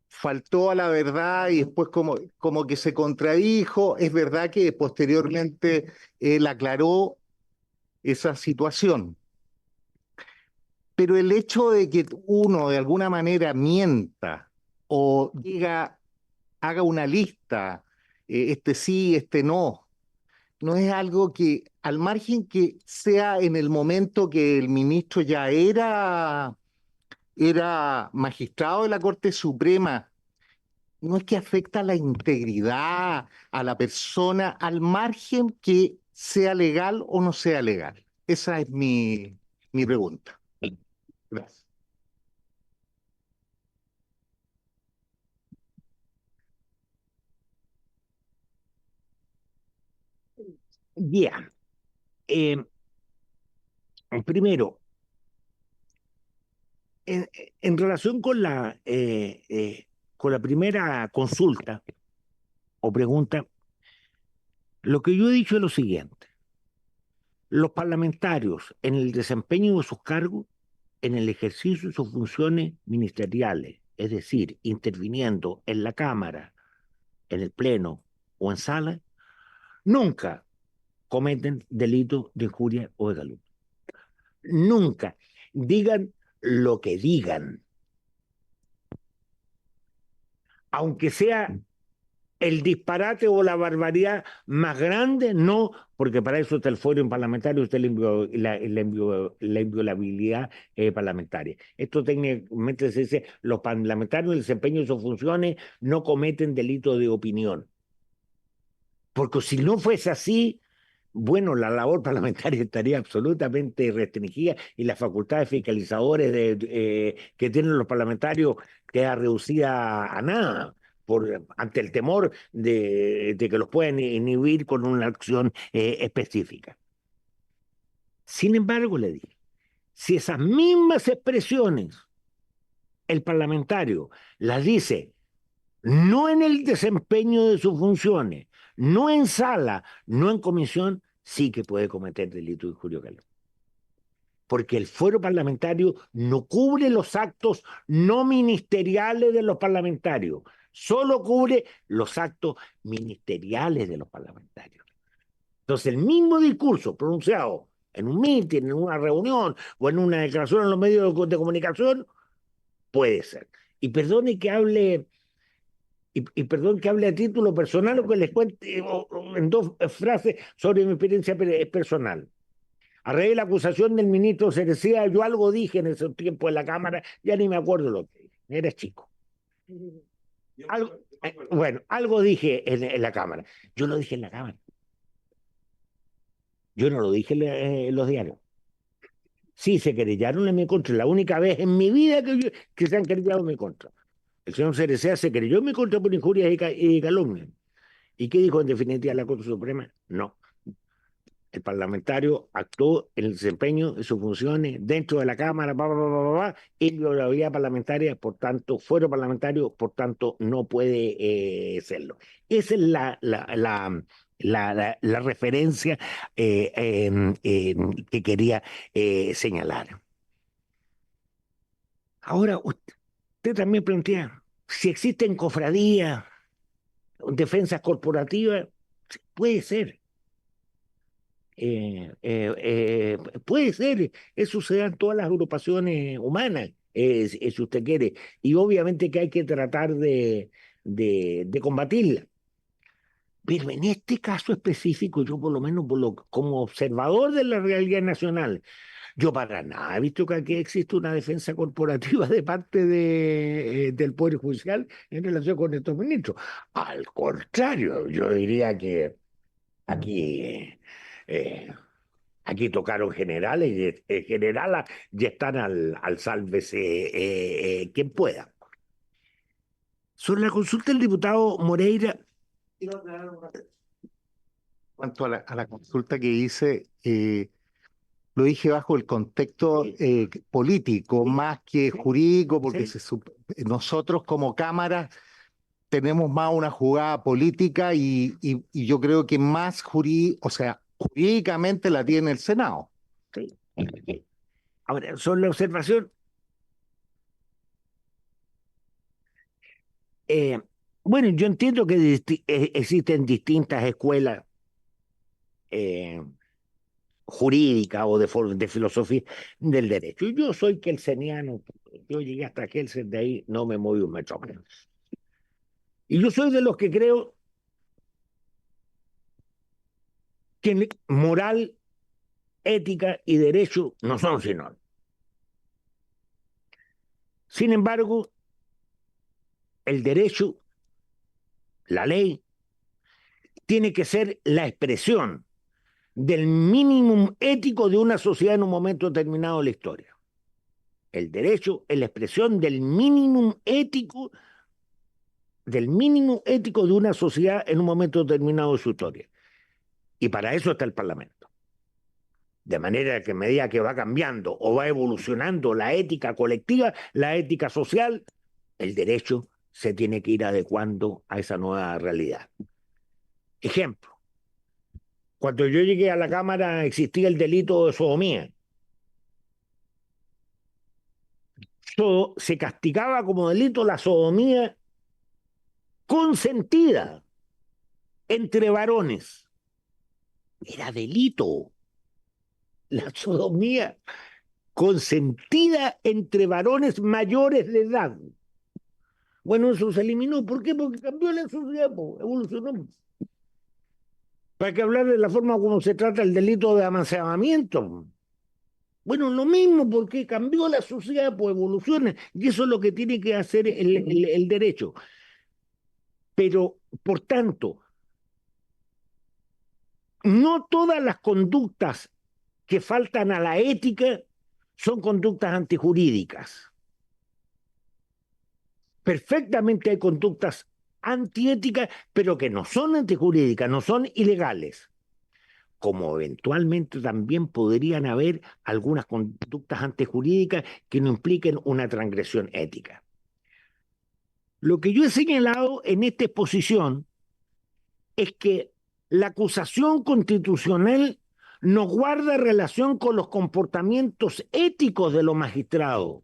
faltó a la verdad y después como que se contradijo. Es verdad que posteriormente él aclaró esa situación, pero el hecho de que uno de alguna manera mienta o diga, haga una lista, este sí, este no, no es algo que, al margen que sea en el momento que el ministro ya era magistrado de la Corte Suprema no es que afecta a la integridad, a la persona, al margen que sea legal o no sea legal. Esa es mi pregunta. Gracias. Ya. Primero, en relación con la primera consulta o pregunta, lo que yo he dicho es lo siguiente. Los parlamentarios, en el desempeño de sus cargos, en el ejercicio de sus funciones ministeriales, es decir, interviniendo en la Cámara, en el Pleno o en sala, nunca cometen delitos de injuria o de calumnia. Nunca. Digan lo que digan. Aunque sea el disparate o la barbaridad más grande, no, porque para eso está el fuero parlamentario, está la inviolabilidad parlamentaria. Esto técnicamente se dice, los parlamentarios en el desempeño de sus funciones no cometen delito de opinión. Porque si no fuese así, bueno, la labor parlamentaria estaría absolutamente restringida y las facultades fiscalizadores que tienen los parlamentarios queda reducida a nada ante el temor de que los puedan inhibir con una acción específica. Sin embargo, le digo, si esas mismas expresiones el parlamentario las dice no en el desempeño de sus funciones, no en sala, no en comisión, sí que puede cometer delito de injuria o calumnia. Porque el fuero parlamentario no cubre los actos no ministeriales de los parlamentarios, solo cubre los actos ministeriales de los parlamentarios. Entonces, el mismo discurso pronunciado en un mitin, en una reunión o en una declaración en los medios de comunicación puede ser. Y perdone que hable y perdón que hable a título personal o que les cuente en dos frases sobre mi experiencia personal. A raíz de la acusación del ministro Cereceda, yo algo dije en ese tiempo en la Cámara, ya ni me acuerdo lo que dije, era chico. Bueno, algo dije en la Cámara. Yo lo dije en la Cámara. Yo no lo dije en los diarios. Sí, se querellaron en mi contra. La única vez en mi vida que se han querellado en mi contra. El señor Cereceda se querelló en mi contra por injurias y calumnias. ¿Y qué dijo en definitiva la Corte Suprema? No. El parlamentario actuó en el desempeño de sus funciones dentro de la Cámara, inviolabilidad parlamentaria, por tanto, fuero parlamentario, por tanto, no puede serlo. Esa es la referencia que quería señalar. Ahora, usted también plantea, si existen cofradías, defensas corporativas, puede ser. Puede ser, eso se da en todas las agrupaciones humanas, si usted quiere, y obviamente que hay que tratar de combatirla. Pero en este caso específico, yo por lo menos como observador de la realidad nacional, yo para nada he visto que aquí existe una defensa corporativa de parte del Poder Judicial en relación con estos ministros. Al contrario, yo diría que aquí... aquí tocaron generales y generales y están al sálvese quien pueda. Sobre la consulta del diputado Moreira. En cuanto a la consulta que hice, lo dije bajo el contexto político, más que jurídico, porque nosotros como Cámara tenemos más una jugada política y yo creo que más jurídicamente la tiene el Senado. Sí. Ahora, sobre la observación, bueno, yo entiendo que existen distintas escuelas jurídicas o de filosofía del derecho. Yo soy kelseniano, yo llegué hasta Kelsen, de ahí no me moví un metro menos. Y yo soy de los que creo que moral, ética y derecho no son sinónimos. Sin embargo, el derecho la ley, tiene que ser la expresión del mínimo ético de una sociedad en un momento determinado de la historia. El derecho es la expresión del mínimo ético de una sociedad en un momento determinado de su historia. Y para eso está el Parlamento. De manera que a medida que va cambiando o va evolucionando la ética colectiva, la ética social, el derecho se tiene que ir adecuando a esa nueva realidad. Ejemplo, cuando yo llegué a la Cámara existía el delito de sodomía. Se castigaba como delito la sodomía consentida entre varones. Era delito. La sodomía consentida entre varones mayores de edad. Bueno, eso se eliminó. ¿Por qué? Porque cambió la sociedad, evolucionó. Para que hablar de la forma como se trata el delito de amancebamiento. Bueno, lo mismo, porque cambió la sociedad, pues evoluciona. Y eso es lo que tiene que hacer el derecho. Pero, por tanto, no todas las conductas que faltan a la ética son conductas antijurídicas. Perfectamente hay conductas antiéticas, pero que no son antijurídicas, no son ilegales. Como eventualmente también podrían haber algunas conductas antijurídicas que no impliquen una transgresión ética. Lo que yo he señalado en esta exposición es que la acusación constitucional no guarda relación con los comportamientos éticos de los magistrados.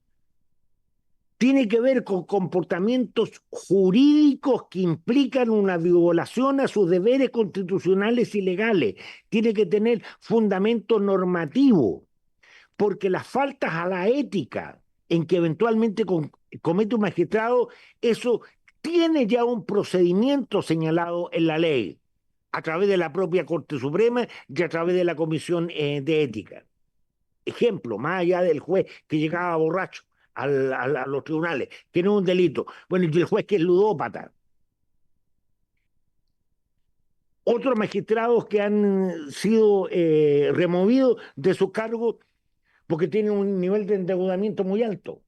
Tiene que ver con comportamientos jurídicos que implican una violación a sus deberes constitucionales y legales. Tiene que tener fundamento normativo, porque las faltas a la ética en que eventualmente comete un magistrado, eso tiene ya un procedimiento señalado en la ley, a través de la propia Corte Suprema y a través de la Comisión de Ética. Ejemplo, más allá del juez que llegaba borracho a los tribunales, que no es un delito. Bueno, y el juez que es ludópata. Otros magistrados que han sido removidos de su cargo porque tienen un nivel de endeudamiento muy alto,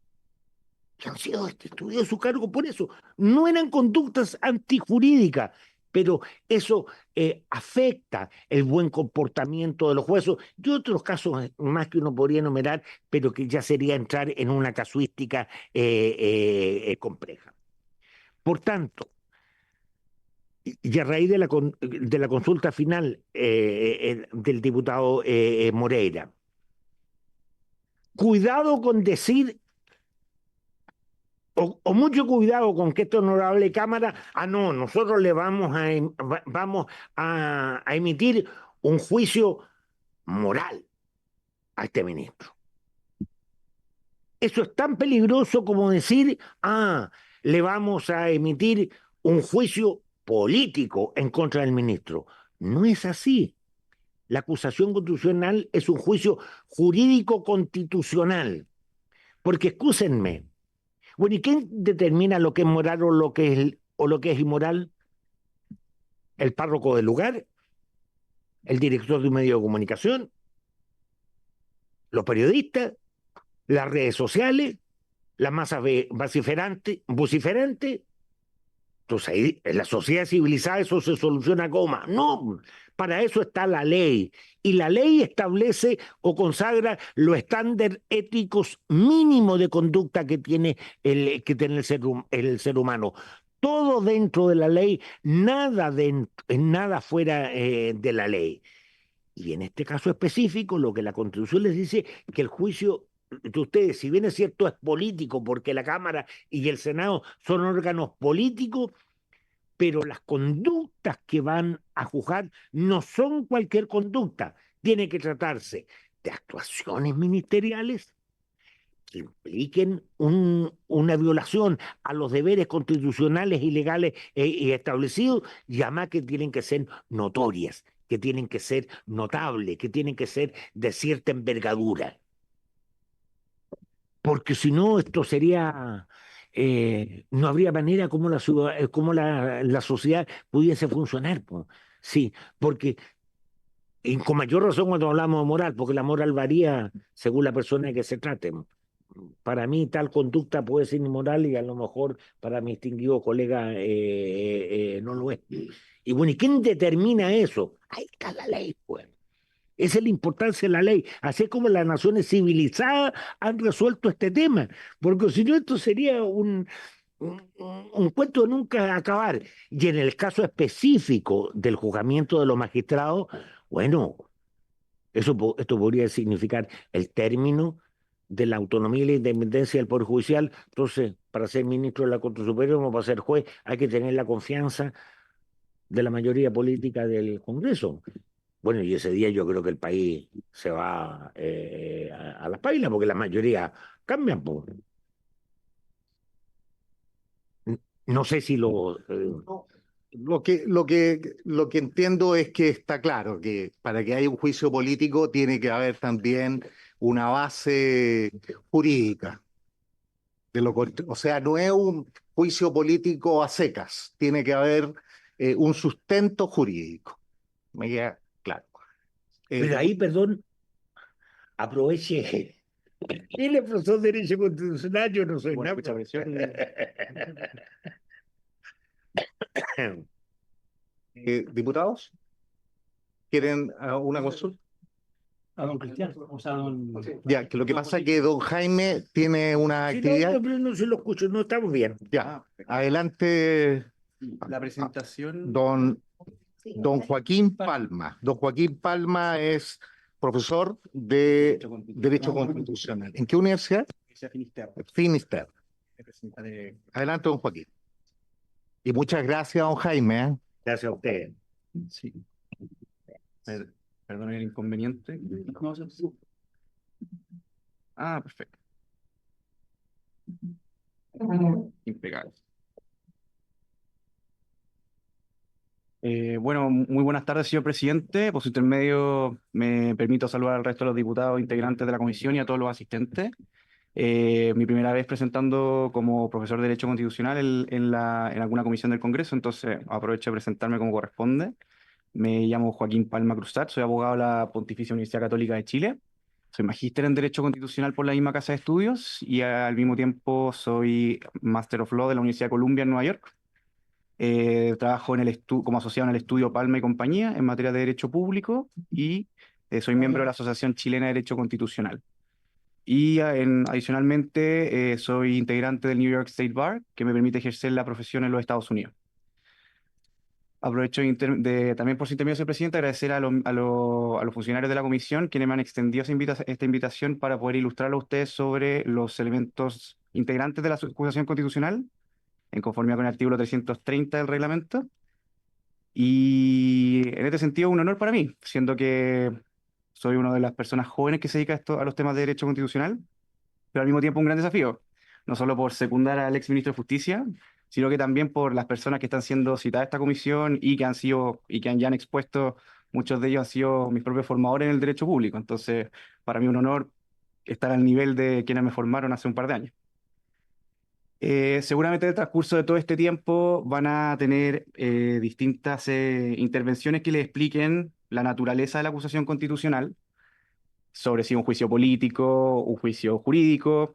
que han sido destituidos de su cargo por eso. No eran conductas antijurídicas, pero eso afecta el buen comportamiento de los jueces y otros casos más que uno podría enumerar, pero que ya sería entrar en una casuística compleja. Por tanto, y a raíz de la consulta final del diputado Moreira, cuidado con decir o mucho cuidado con que esta honorable Cámara, no, nosotros le vamos a emitir un juicio moral a este ministro. Eso es tan peligroso como decir, le vamos a emitir un juicio político en contra del ministro. No es así. La acusación constitucional es un juicio jurídico constitucional. Porque, excúsenme, bueno, ¿y quién determina lo que es moral o lo que es inmoral? ¿El párroco del lugar? ¿El director de un medio de comunicación? ¿Los periodistas? ¿Las redes sociales? ¿Las masas vociferantes? Entonces ahí, en la sociedad civilizada eso se soluciona como, no, para eso está la ley. Y la ley establece o consagra los estándares éticos mínimos de conducta que tiene el ser humano. Todo dentro de la ley, nada fuera de la ley. Y en este caso específico, lo que la Constitución les dice, que el juicio de ustedes, si bien es cierto, es político, porque la Cámara y el Senado son órganos políticos, pero las conductas que van a juzgar no son cualquier conducta. Tiene que tratarse de actuaciones ministeriales que impliquen una violación a los deberes constitucionales y legales y establecidos, y además que tienen que ser notorias, que tienen que ser notables, que tienen que ser de cierta envergadura. Porque si no, esto sería no habría manera como como la sociedad pudiese funcionar, po. Sí, porque y con mayor razón cuando hablamos de moral, porque la moral varía según la persona de que se trate. Para mí tal conducta puede ser inmoral y a lo mejor para mi distinguido colega no lo es. Y bueno, ¿y quién determina eso? Ahí está la ley, pues. Esa es la importancia de la ley. Así es como las naciones civilizadas han resuelto este tema. Porque si no, esto sería un cuento de nunca acabar. Y en el caso específico del juzgamiento de los magistrados, bueno, esto podría significar el término de la autonomía y la independencia del Poder Judicial. Entonces, para ser ministro de la Corte Suprema o para ser juez, hay que tener la confianza de la mayoría política del Congreso. Bueno, y ese día yo creo que el país se va a las pailas porque la mayoría cambian. Po. No sé si No, lo que entiendo es que está claro que para que haya un juicio político tiene que haber también una base jurídica. O sea, no es un juicio político a secas, tiene que haber un sustento jurídico. Me queda claro. pero ahí, perdón, aproveche. Él es profesor de Derecho Constitucional, yo no soy Bueno, nada. mucha presión. Diputados, ¿quieren una consulta? A don Cristian, o sea, don... Ya, que lo que pasa es que don Jaime tiene una Sí, actividad. no, pero no se lo escucho, no estamos bien. Ya, adelante, La presentación... don Joaquín Palma. Don Joaquín Palma es profesor de Derecho Constitucional. ¿En qué universidad? Finisterre. Adelante, don Joaquín. Y muchas gracias, don Jaime. Gracias a usted. Sí. Perdón el inconveniente. No, perfecto. Impecable. Bueno, muy buenas tardes, señor presidente. Por su intermedio, me permito saludar al resto de los diputados integrantes de la comisión y a todos los asistentes. Mi primera vez presentando como profesor de Derecho Constitucional en alguna comisión del Congreso, entonces aprovecho de presentarme como corresponde. Me llamo Joaquín Palma Cruzat, soy abogado de la Pontificia Universidad Católica de Chile. Soy magíster en Derecho Constitucional por la misma Casa de Estudios y al mismo tiempo soy Master of Law de la Universidad de Columbia en Nueva York. Trabajo como asociado en el estudio Palma y compañía en materia de Derecho Público y soy miembro de la Asociación Chilena de Derecho Constitucional. Y adicionalmente soy integrante del New York State Bar, que me permite ejercer la profesión en los Estados Unidos. Aprovecho también por su intermedio, señor presidente, agradecer a los funcionarios de la comisión quienes me han extendido esta invitación para poder ilustrarlo a ustedes sobre los elementos integrantes de la acusación constitucional, en conformidad con el artículo 330 del reglamento. Y en este sentido, un honor para mí, siendo que soy una de las personas jóvenes que se dedica a los temas de derecho constitucional, pero al mismo tiempo un gran desafío, no solo por secundar al ex ministro de Justicia, sino que también por las personas que están siendo citadas a esta comisión y que ya han expuesto, muchos de ellos han sido mis propios formadores en el derecho público. Entonces, para mí un honor estar al nivel de quienes me formaron hace un par de años. Seguramente en el transcurso de todo este tiempo van a tener distintas intervenciones que les expliquen la naturaleza de la acusación constitucional, sobre si un juicio político, un juicio jurídico.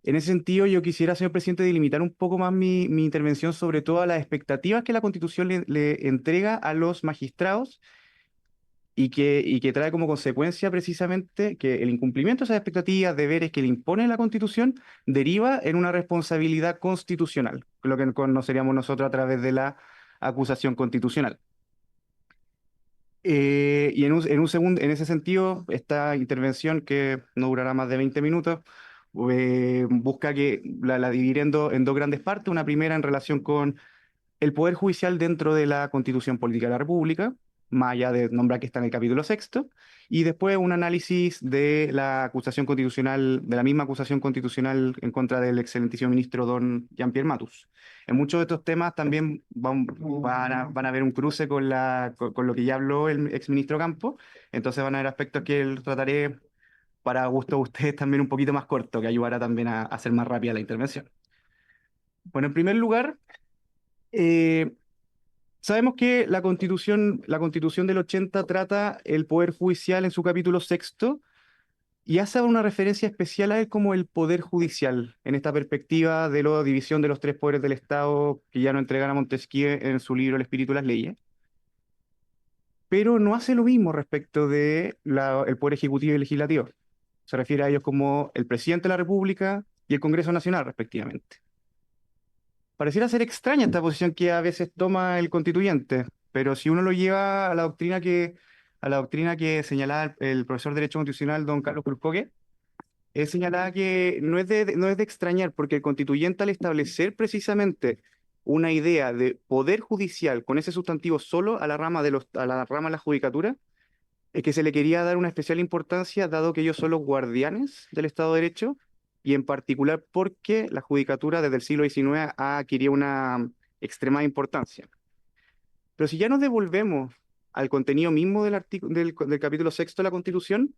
En ese sentido, yo quisiera, señor presidente, delimitar un poco más mi intervención sobre todas las expectativas que la Constitución le entrega a los magistrados y que trae como consecuencia precisamente que el incumplimiento de esas expectativas, deberes que le impone la Constitución, deriva en una responsabilidad constitucional, lo que conoceríamos nosotros a través de la acusación constitucional. Y en ese sentido, esta intervención, que no durará más de 20 minutos, busca que la dividir en dos grandes partes. Una primera en relación con el Poder Judicial dentro de la Constitución Política de la República, más allá de nombrar que está en el capítulo sexto, y después un análisis de la acusación constitucional, de la misma acusación constitucional en contra del excelentísimo ministro don Jean-Pierre Matus. En muchos de estos temas también van a haber un cruce con lo que ya habló el exministro Campo, entonces van a haber aspectos que trataré para gusto de ustedes también un poquito más corto, que ayudará también a hacer más rápida la intervención. Bueno, en primer lugar, eh, sabemos que la Constitución del 80 trata el Poder Judicial en su capítulo sexto y hace una referencia especial a él como el Poder Judicial, en esta perspectiva de la división de los tres poderes del Estado que ya nos entregara Montesquieu en su libro El Espíritu y las Leyes. Pero no hace lo mismo respecto de el Poder Ejecutivo y Legislativo. Se refiere a ellos como el Presidente de la República y el Congreso Nacional, respectivamente. Pareciera ser extraña esta posición que a veces toma el constituyente, pero si uno lo lleva a la doctrina que señalaba el profesor de Derecho Constitucional, don Carlos Cruzcoque, él señalaba que no es de extrañar, porque el constituyente al establecer precisamente una idea de poder judicial con ese sustantivo solo a la rama a la rama de la judicatura, es que se le quería dar una especial importancia, dado que ellos son los guardianes del Estado de Derecho, y en particular porque la judicatura desde el siglo XIX ha adquirido una extrema importancia. Pero si ya nos devolvemos al contenido mismo del capítulo sexto de la Constitución,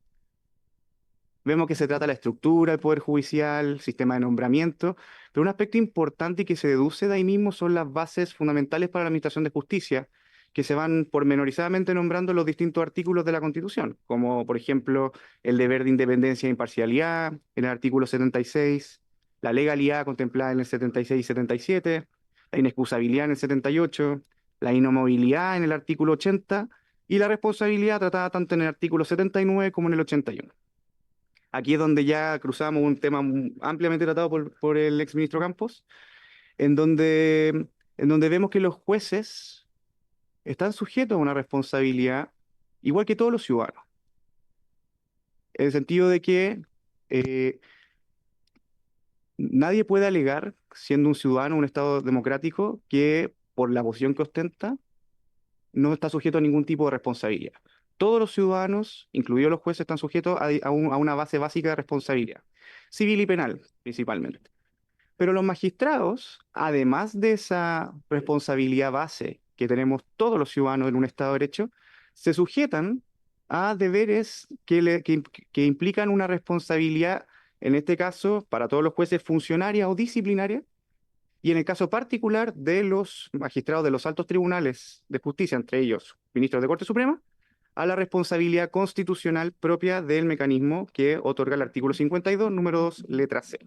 vemos que se trata de la estructura del Poder Judicial, sistema de nombramiento, pero un aspecto importante y que se deduce de ahí mismo son las bases fundamentales para la administración de justicia, que se van pormenorizadamente nombrando en los distintos artículos de la Constitución, como por ejemplo el deber de independencia e imparcialidad en el artículo 76, la legalidad contemplada en el 76 y 77, la inexcusabilidad en el 78, la inamovilidad en el artículo 80 y la responsabilidad tratada tanto en el artículo 79 como en el 81. Aquí es donde ya cruzamos un tema ampliamente tratado por el exministro Campos, en donde vemos que los jueces están sujetos a una responsabilidad igual que todos los ciudadanos, en el sentido de que eh, nadie puede alegar, siendo un ciudadano, un Estado democrático, que por la posición que ostenta no está sujeto a ningún tipo de responsabilidad. Todos los ciudadanos, incluidos los jueces, están sujetos a una base básica de responsabilidad, civil y penal, principalmente. Pero los magistrados, además de esa responsabilidad base que tenemos todos los ciudadanos en un Estado de Derecho, se sujetan a deberes que implican una responsabilidad, en este caso, para todos los jueces, funcionaria o disciplinaria, y en el caso particular de los magistrados de los altos tribunales de justicia, entre ellos ministros de Corte Suprema, a la responsabilidad constitucional propia del mecanismo que otorga el artículo 52, número 2, letra C.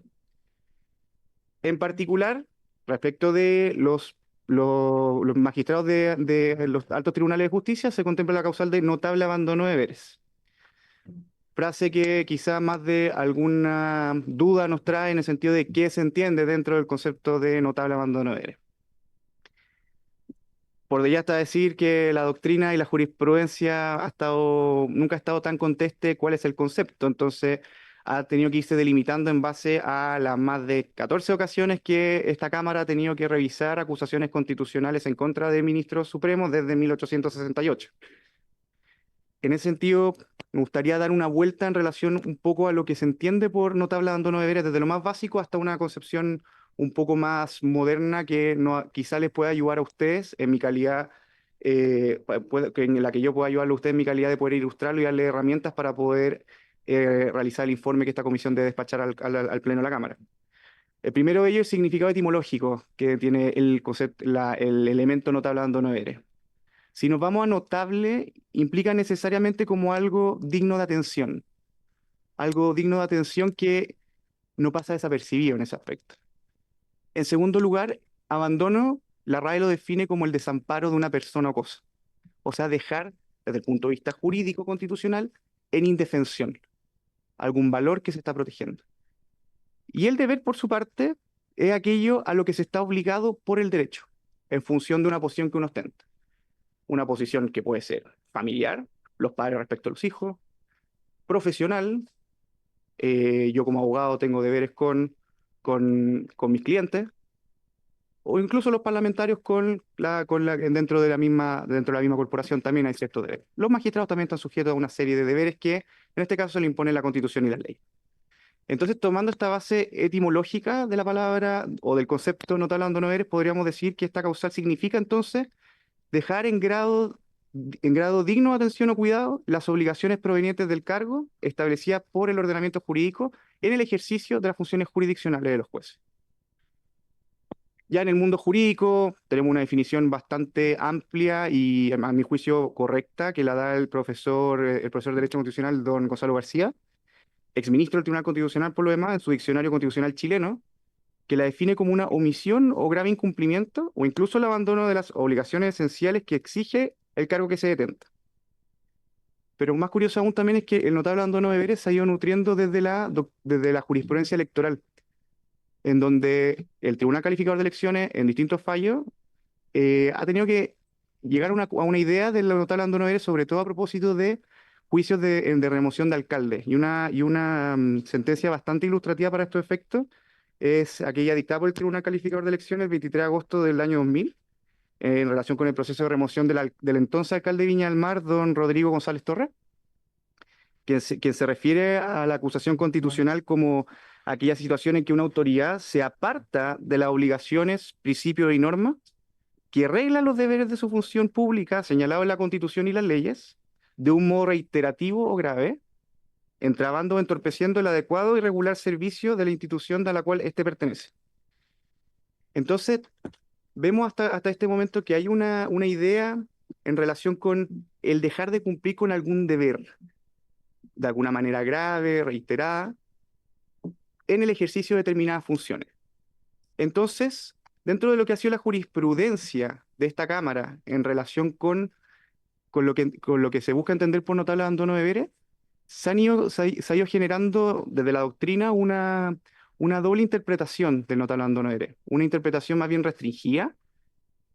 En particular, respecto de los magistrados de los altos tribunales de justicia, se contempla la causal de notable abandono de deberes. Frase que quizá más de alguna duda nos trae en el sentido de qué se entiende dentro del concepto de notable abandono de deberes. Por ya está decir que la doctrina y la jurisprudencia nunca ha estado tan conteste cuál es el concepto, entonces ha tenido que irse delimitando en base a las más de 14 ocasiones que esta Cámara ha tenido que revisar acusaciones constitucionales en contra de ministros supremos desde 1868. En ese sentido, me gustaría dar una vuelta en relación un poco a lo que se entiende por notable abandono de deberes, desde lo más básico hasta una concepción un poco más moderna que quizá les pueda ayudar a ustedes en mi calidad, en la que yo pueda ayudarle a ustedes en mi calidad de poder ilustrarlo y darle herramientas para poder realizar el informe que esta comisión debe despachar al Pleno de la Cámara. El primero de ellos es el significado etimológico que tiene el concepto, el elemento notable abandono de deberes. Si nos vamos a notable, implica necesariamente como algo digno de atención que no pasa desapercibido en ese aspecto. En segundo lugar, abandono, la RAE lo define como el desamparo de una persona o cosa, o sea, dejar, desde el punto de vista jurídico constitucional, en indefensión algún valor que se está protegiendo. Y el deber, por su parte, es aquello a lo que se está obligado por el derecho, en función de una posición que uno ostenta. Una posición que puede ser familiar, los padres respecto a los hijos, profesional, yo como abogado tengo deberes con mis clientes, o incluso los parlamentarios dentro de la misma corporación también hay ciertos deberes. Los magistrados también están sujetos a una serie de deberes que en este caso le imponen la Constitución y la ley. Entonces, tomando esta base etimológica de la palabra o del concepto notable abandono de deberes, podríamos decir que esta causal significa entonces dejar en grado digno de atención o cuidado las obligaciones provenientes del cargo establecidas por el ordenamiento jurídico en el ejercicio de las funciones jurisdiccionales de los jueces. Ya en el mundo jurídico tenemos una definición bastante amplia y, a mi juicio, correcta, que la da el profesor de Derecho Constitucional, don Gonzalo García, exministro del Tribunal Constitucional por lo demás, en su diccionario constitucional chileno, que la define como una omisión o grave incumplimiento o incluso el abandono de las obligaciones esenciales que exige el cargo que se detenta. Pero más curioso aún también es que el notable abandono de deberes se ha ido nutriendo desde la jurisprudencia electoral, en donde el Tribunal Calificador de Elecciones, en distintos fallos, ha tenido que llegar a una idea del notable abandono de deberes, sobre todo a propósito de juicios de remoción de alcaldes. Y una sentencia bastante ilustrativa para estos efectos es aquella dictada por el Tribunal Calificador de Elecciones el 23 de agosto del año 2000, en relación con el proceso de remoción del entonces alcalde de Viña del Mar, don Rodrigo González Torres, quien se refiere a la acusación constitucional como aquella situación en que una autoridad se aparta de las obligaciones, principios y normas que reglan los deberes de su función pública señalados en la Constitución y las leyes, de un modo reiterativo o grave, entravando o entorpeciendo el adecuado y regular servicio de la institución a la cual éste pertenece. Entonces, vemos hasta este momento que hay una idea en relación con el dejar de cumplir con algún deber, de alguna manera grave, reiterada, en el ejercicio de determinadas funciones. Entonces, dentro de lo que ha sido la jurisprudencia de esta Cámara en relación con lo que se busca entender por notable abandono de deberes, se ha ido generando desde la doctrina una doble interpretación del notable abandono de deberes. Una interpretación más bien restringida,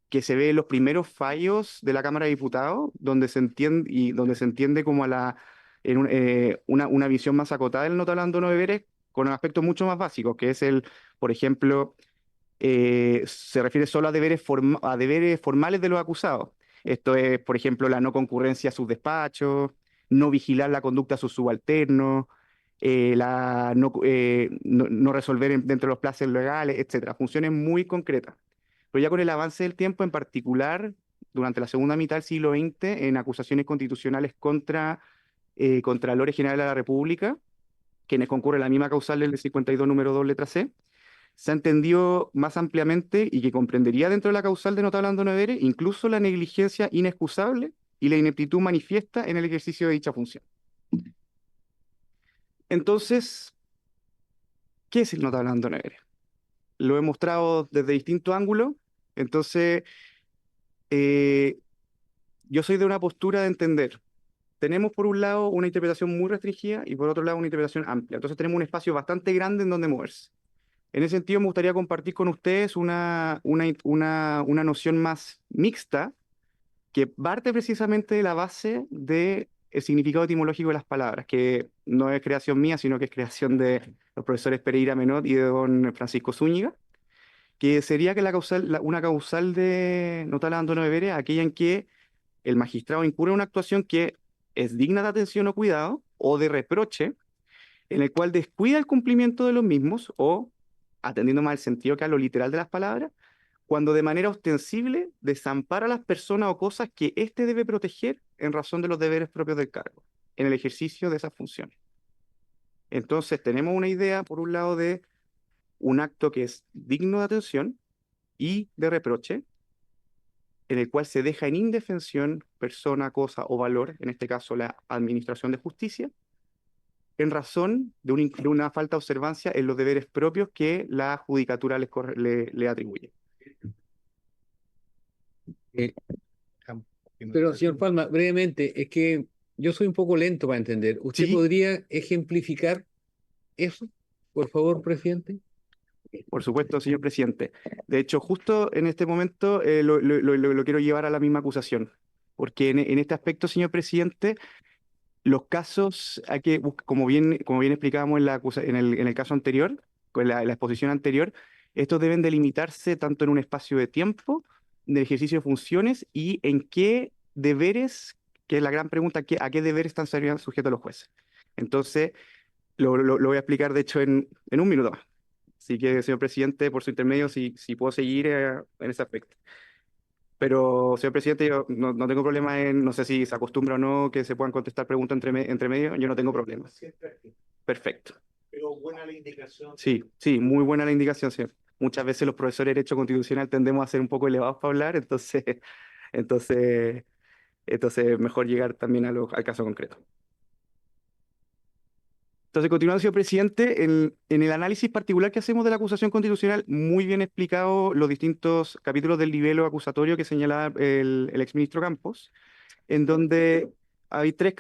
que se ve en los primeros fallos de la Cámara de Diputados, donde se entiende como una visión más acotada del notable abandono de deberes, con aspectos mucho más básicos, que es por ejemplo, se refiere solo a deberes formales de los acusados. Esto es, por ejemplo, la no concurrencia a sus despachos, no vigilar la conducta de sus subalternos, no resolver dentro de los plazos legales, etcétera. Funciones muy concretas. Pero ya con el avance del tiempo, en particular durante la segunda mitad del siglo XX, en acusaciones constitucionales contra Contralores Generales de la República, quienes concurren la misma causal del 52 número 2 letra C, se ha entendido más ampliamente y que comprendería dentro de la causal de notable abandono de deberes incluso la negligencia inexcusable y la ineptitud manifiesta en el ejercicio de dicha función. Entonces, ¿qué es el notable abandono de deberes? Lo he mostrado desde distintos ángulos. Entonces, yo soy de una postura de entender. Tenemos por un lado una interpretación muy restringida y por otro lado una interpretación amplia. Entonces tenemos un espacio bastante grande en donde moverse. En ese sentido, me gustaría compartir con ustedes una noción más mixta que parte precisamente de la base del significado etimológico de las palabras, que no es creación mía, sino que es creación de los profesores Pereira Menot y de don Francisco Zúñiga, que sería que una causal de notable abandono de deberes, aquella en que el magistrado incurre en una actuación que es digna de atención o cuidado, o de reproche, en el cual descuida el cumplimiento de los mismos, o, atendiendo más el sentido que a lo literal de las palabras, cuando de manera ostensible desampara a las personas o cosas que éste debe proteger en razón de los deberes propios del cargo, en el ejercicio de esas funciones. Entonces, tenemos una idea, por un lado, de un acto que es digno de atención y de reproche, en el cual se deja en indefensión persona, cosa o valor, en este caso la administración de justicia, en razón de una falta de observancia en los deberes propios que la judicatura le atribuye. Pero, señor Palma, brevemente, es que yo soy un poco lento para entender. ¿Usted Sí. podría ejemplificar eso, por favor, presidente? Por supuesto, señor presidente. De hecho, justo en este momento lo quiero llevar a la misma acusación, porque en este aspecto, señor presidente, los casos, como bien explicábamos en el caso anterior, en la exposición anterior, estos deben delimitarse tanto en un espacio de tiempo, de ejercicio de funciones y en qué deberes, que es la gran pregunta, a qué deberes están sujetos los jueces. Entonces, lo voy a explicar, de hecho, en un minuto más. Así que, señor presidente, por su intermedio, si puedo seguir en ese aspecto. Pero, señor presidente, yo no tengo problema no sé si se acostumbra o no que se puedan contestar preguntas entre medio, yo no tengo problema. Perfecto. Pero buena la indicación. Sí, muy buena la indicación, señor. muchas veces los profesores de Derecho Constitucional tendemos a ser un poco elevados para hablar, entonces, entonces mejor llegar también al caso concreto. Entonces, continuando, señor presidente, en el análisis particular que hacemos de la acusación constitucional, muy bien explicado los distintos capítulos del libelo acusatorio que señalaba el exministro Campos, en donde hay tres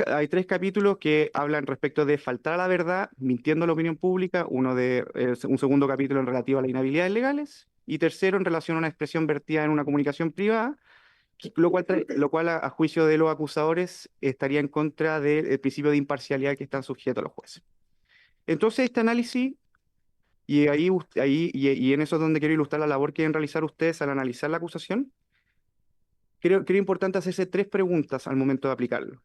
capítulos que hablan respecto de faltar a la verdad, mintiendo a la opinión pública, un segundo capítulo en relativo a las inhabilidades legales, y tercero en relación a una expresión vertida en una comunicación privada, lo cual a juicio de los acusadores estaría en contra del principio de imparcialidad que están sujetos los jueces. Entonces, este análisis, y en eso es donde quiero ilustrar la labor que deben realizar ustedes al analizar la acusación, creo importante hacerse tres preguntas al momento de aplicarlo,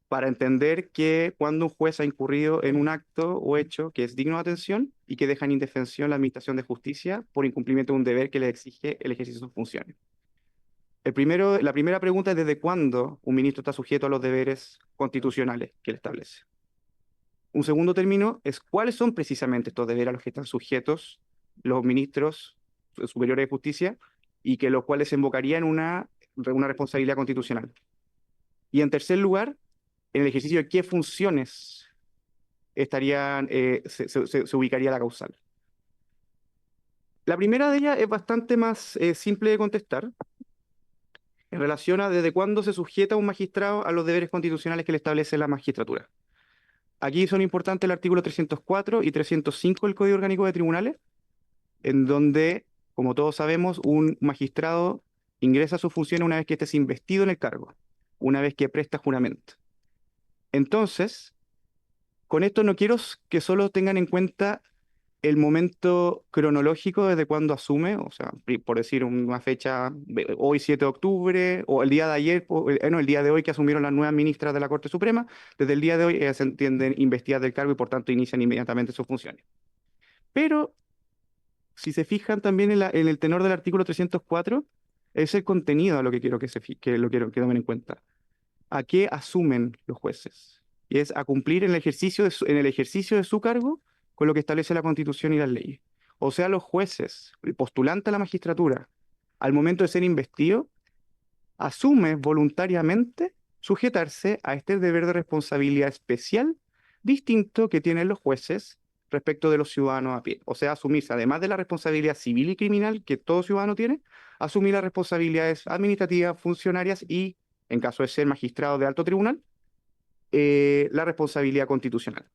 para entender que cuando un juez ha incurrido en un acto o hecho que es digno de atención y que deja en indefensión la administración de justicia por incumplimiento de un deber que le exige el ejercicio de sus funciones. La primera pregunta es ¿desde cuándo un ministro está sujeto a los deberes constitucionales que le establece? Un segundo término es cuáles son precisamente estos deberes a los que están sujetos los ministros superiores de justicia y que los cuales invocarían una responsabilidad constitucional. Y en tercer lugar, en el ejercicio de qué funciones se ubicaría la causal. La primera de ellas es bastante más simple de contestar en relación a desde cuándo se sujeta un magistrado a los deberes constitucionales que le establece la magistratura. Aquí son importantes el artículo 304 y 305 del Código Orgánico de Tribunales, en donde, como todos sabemos, un magistrado ingresa a sus funciones una vez que esté investido en el cargo, una vez que presta juramento. Entonces, con esto no quiero que solo tengan en cuenta el momento cronológico desde cuando asume, o sea, por decir una fecha, hoy 7 de octubre, o el día de ayer, no, el día de hoy que asumieron las nuevas ministras de la Corte Suprema, desde el día de hoy se entienden investidas del cargo y por tanto inician inmediatamente sus funciones. Pero, si se fijan también en el tenor del artículo 304, es el contenido a lo que quiero que tomen en cuenta. ¿A qué asumen los jueces? Y es a cumplir en el ejercicio de su cargo con lo que establece la Constitución y las leyes. O sea, los jueces, el postulante a la magistratura, al momento de ser investido, asume voluntariamente sujetarse a este deber de responsabilidad especial distinto que tienen los jueces respecto de los ciudadanos a pie. O sea, asumirse, además de la responsabilidad civil y criminal que todo ciudadano tiene, asumir las responsabilidades administrativas, funcionarias y, en caso de ser magistrado de alto tribunal, la responsabilidad constitucional.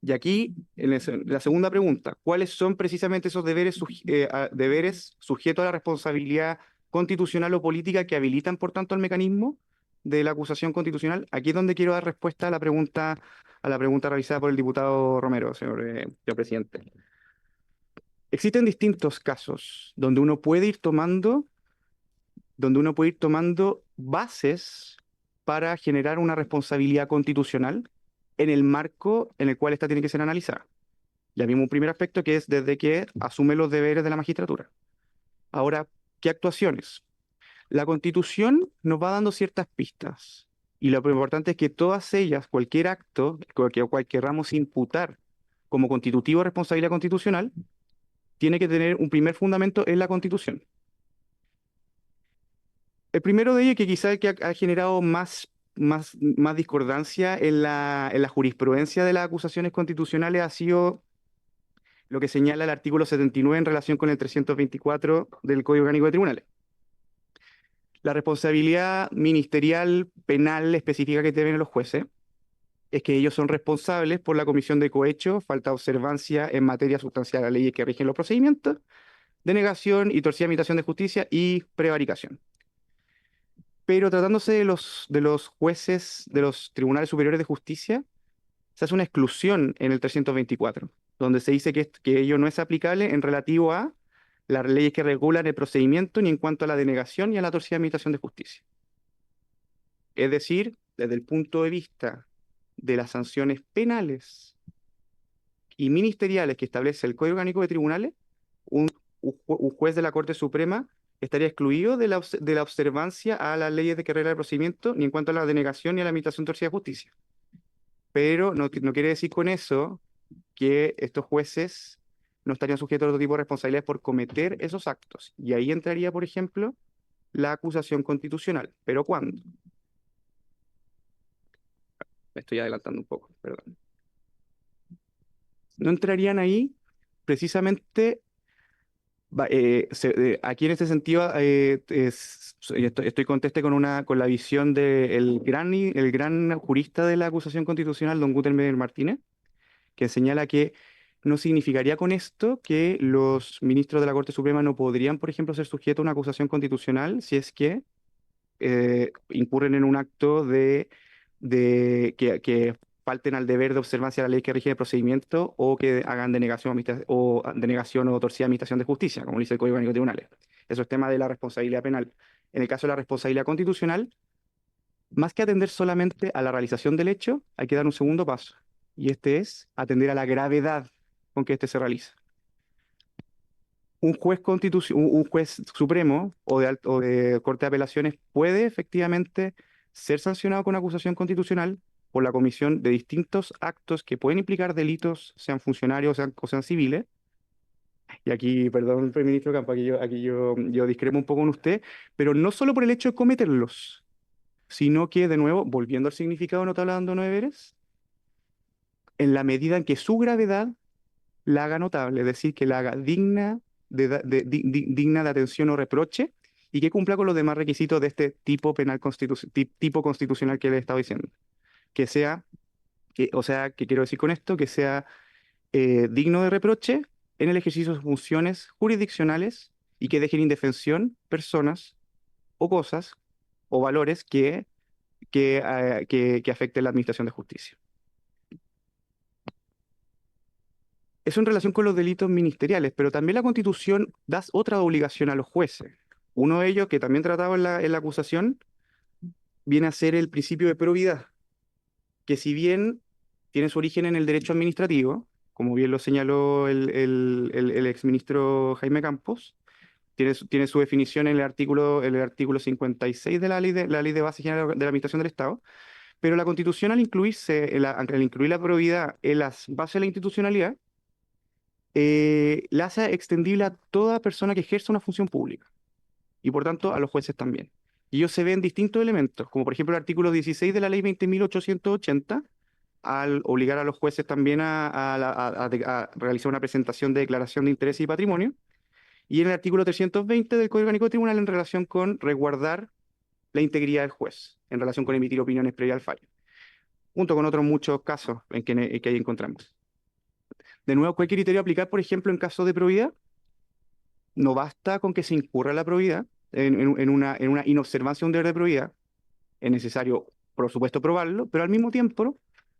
Y aquí, la segunda pregunta, ¿cuáles son precisamente esos deberes sujetos a la responsabilidad constitucional o política que habilitan, por tanto, el mecanismo de la acusación constitucional? Aquí es donde quiero dar respuesta a la pregunta realizada por el diputado Romero, señor presidente. Existen distintos casos donde uno puede ir tomando bases para generar una responsabilidad constitucional en el marco en el cual esta tiene que ser analizada. Ya vimos un primer aspecto que es desde que asume los deberes de la magistratura. Ahora, ¿qué actuaciones? La Constitución nos va dando ciertas pistas y lo importante es que todas ellas, cualquier acto cual queramos imputar como constitutivo de responsabilidad constitucional, tiene que tener un primer fundamento en la Constitución. El primero de ellos, que quizá el que ha generado más discordancia en la jurisprudencia de las acusaciones constitucionales, ha sido lo que señala el artículo 79 en relación con el 324 del Código Orgánico de Tribunales. La responsabilidad ministerial penal específica que tienen los jueces es que ellos son responsables por la comisión de cohecho, falta de observancia en materia sustancial de las leyes que rigen los procedimientos, denegación y torcida imitación de justicia y prevaricación. Pero tratándose de los jueces de los tribunales superiores de justicia, se hace una exclusión en el 324, donde se dice que ello no es aplicable en relativo a las leyes que regulan el procedimiento ni en cuanto a la denegación y a la torcida imitación de justicia. Es decir, desde el punto de vista de las sanciones penales y ministeriales que establece el Código Orgánico de Tribunales, un juez de la Corte Suprema estaría excluido de la observancia a las leyes que regula el procedimiento, ni en cuanto a la denegación ni a la imitación torcida de justicia. Pero no quiere decir con eso que estos jueces no estarían sujetos a otro tipo de responsabilidades por cometer esos actos. Y ahí entraría, por ejemplo, la acusación constitucional. ¿Pero cuándo? Me estoy adelantando un poco, perdón. No entrarían ahí precisamente, aquí en este sentido, estoy conteste con la visión del el gran jurista de la acusación constitucional, don Gutenberg Martínez, que señala que no significaría con esto que los ministros de la Corte Suprema no podrían, por ejemplo, ser sujetos a una acusación constitucional si es que incurren en un acto que falten al deber de observancia de la ley que rige el procedimiento o que hagan denegación o torcida administración de justicia, como dice el Código Orgánico de Tribunales. Eso es tema de la responsabilidad penal. En el caso de la responsabilidad constitucional, más que atender solamente a la realización del hecho, hay que dar un segundo paso, y este es atender a la gravedad con que éste se realiza. Un juez supremo o de Corte de Apelaciones puede efectivamente ser sancionado con acusación constitucional por la comisión de distintos actos que pueden implicar delitos, sean funcionarios o sean civiles. Y aquí, perdón, ministro Campo, yo discrepo un poco con usted, pero no solo por el hecho de cometerlos, sino que, de nuevo, volviendo al significado de no tabla dando no deberes, en la medida en que su gravedad la haga notable, es decir, que la haga digna digna de atención o reproche y que cumpla con los demás requisitos de este tipo penal tipo constitucional que le he estado diciendo. Que sea, o sea, ¿qué quiero decir con esto? Que sea digno de reproche en el ejercicio de sus funciones jurisdiccionales y que dejen indefensión personas o cosas o valores que afecten la administración de justicia. Eso en relación con los delitos ministeriales, pero también la Constitución da otra obligación a los jueces. Uno de ellos, que también tratado en la acusación, viene a ser el principio de probidad, que si bien tiene su origen en el derecho administrativo, como bien lo señaló el exministro Jaime Campos, tiene su definición en el artículo 56 de la Ley de Base General de la Administración del Estado, pero la Constitución al incluir la probidad en las bases de la institucionalidad, la hace extendible a toda persona que ejerza una función pública y por tanto a los jueces también. Y ellos se ven distintos elementos, como por ejemplo el artículo 16 de la ley 20.880, al obligar a los jueces también a realizar una presentación de declaración de interés y patrimonio, y en el artículo 320 del Código Orgánico de Tribunal en relación con resguardar la integridad del juez, en relación con emitir opiniones previas al fallo, junto con otros muchos casos que ahí encontramos. De nuevo, ¿cuál criterio aplicar, por ejemplo, en caso de probidad? No basta con que se incurra la probidad en una inobservancia de un deber de probidad. Es necesario, por supuesto, probarlo, pero al mismo tiempo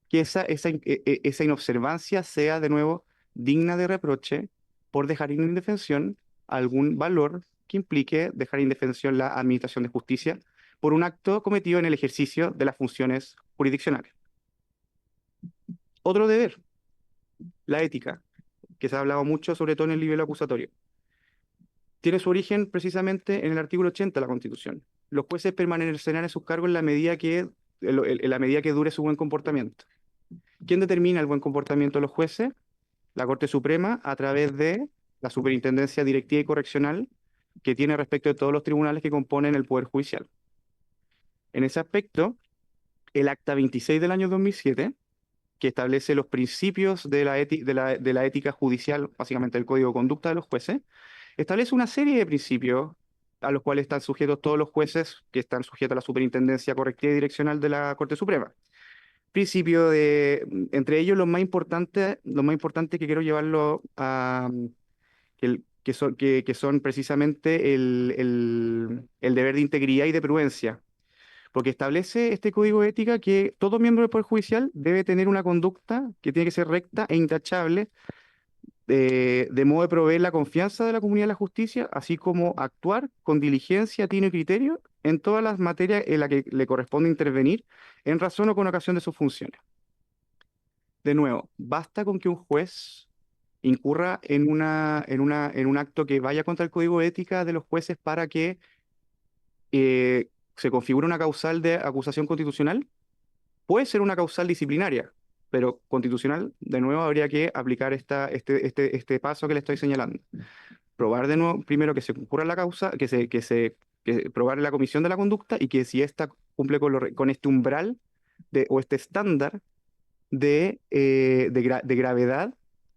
que esa inobservancia sea, de nuevo, digna de reproche por dejar en indefensión algún valor que implique dejar en indefensión la administración de justicia por un acto cometido en el ejercicio de las funciones jurisdiccionales. Otro deber, la ética, que se ha hablado mucho, sobre todo en el nivel acusatorio. Tiene su origen precisamente en el artículo 80 de la Constitución. Los jueces permanecerán en sus cargos en la medida que dure su buen comportamiento. ¿Quién determina el buen comportamiento de los jueces? La Corte Suprema, a través de la Superintendencia Directiva y Correccional, que tiene respecto de todos los tribunales que componen el Poder Judicial. En ese aspecto, el Acta 26 del año 2007, que establece los principios de la ética judicial, básicamente el Código de Conducta de los jueces, establece una serie de principios a los cuales están sujetos todos los jueces que están sujetos a la Superintendencia Correctiva y Direccional de la Corte Suprema. Entre ellos los más importantes que quiero llevarlo a, que son precisamente el deber de integridad y de prudencia, porque establece este código de ética que todo miembro del Poder Judicial debe tener una conducta que tiene que ser recta e intachable, de modo de proveer la confianza de la comunidad de la justicia, así como actuar con diligencia, tino y criterio en todas las materias en las que le corresponde intervenir en razón o con ocasión de sus funciones. De nuevo, basta con que un juez incurra en un acto que vaya contra el código de ética de los jueces para que se configure una causal de acusación constitucional. Puede ser una causal disciplinaria, pero constitucional, de nuevo habría que aplicar este paso que le estoy señalando. Probar de nuevo, primero que se concurra la causa, que probar en la comisión de la conducta y que si ésta cumple con este umbral o este estándar de gravedad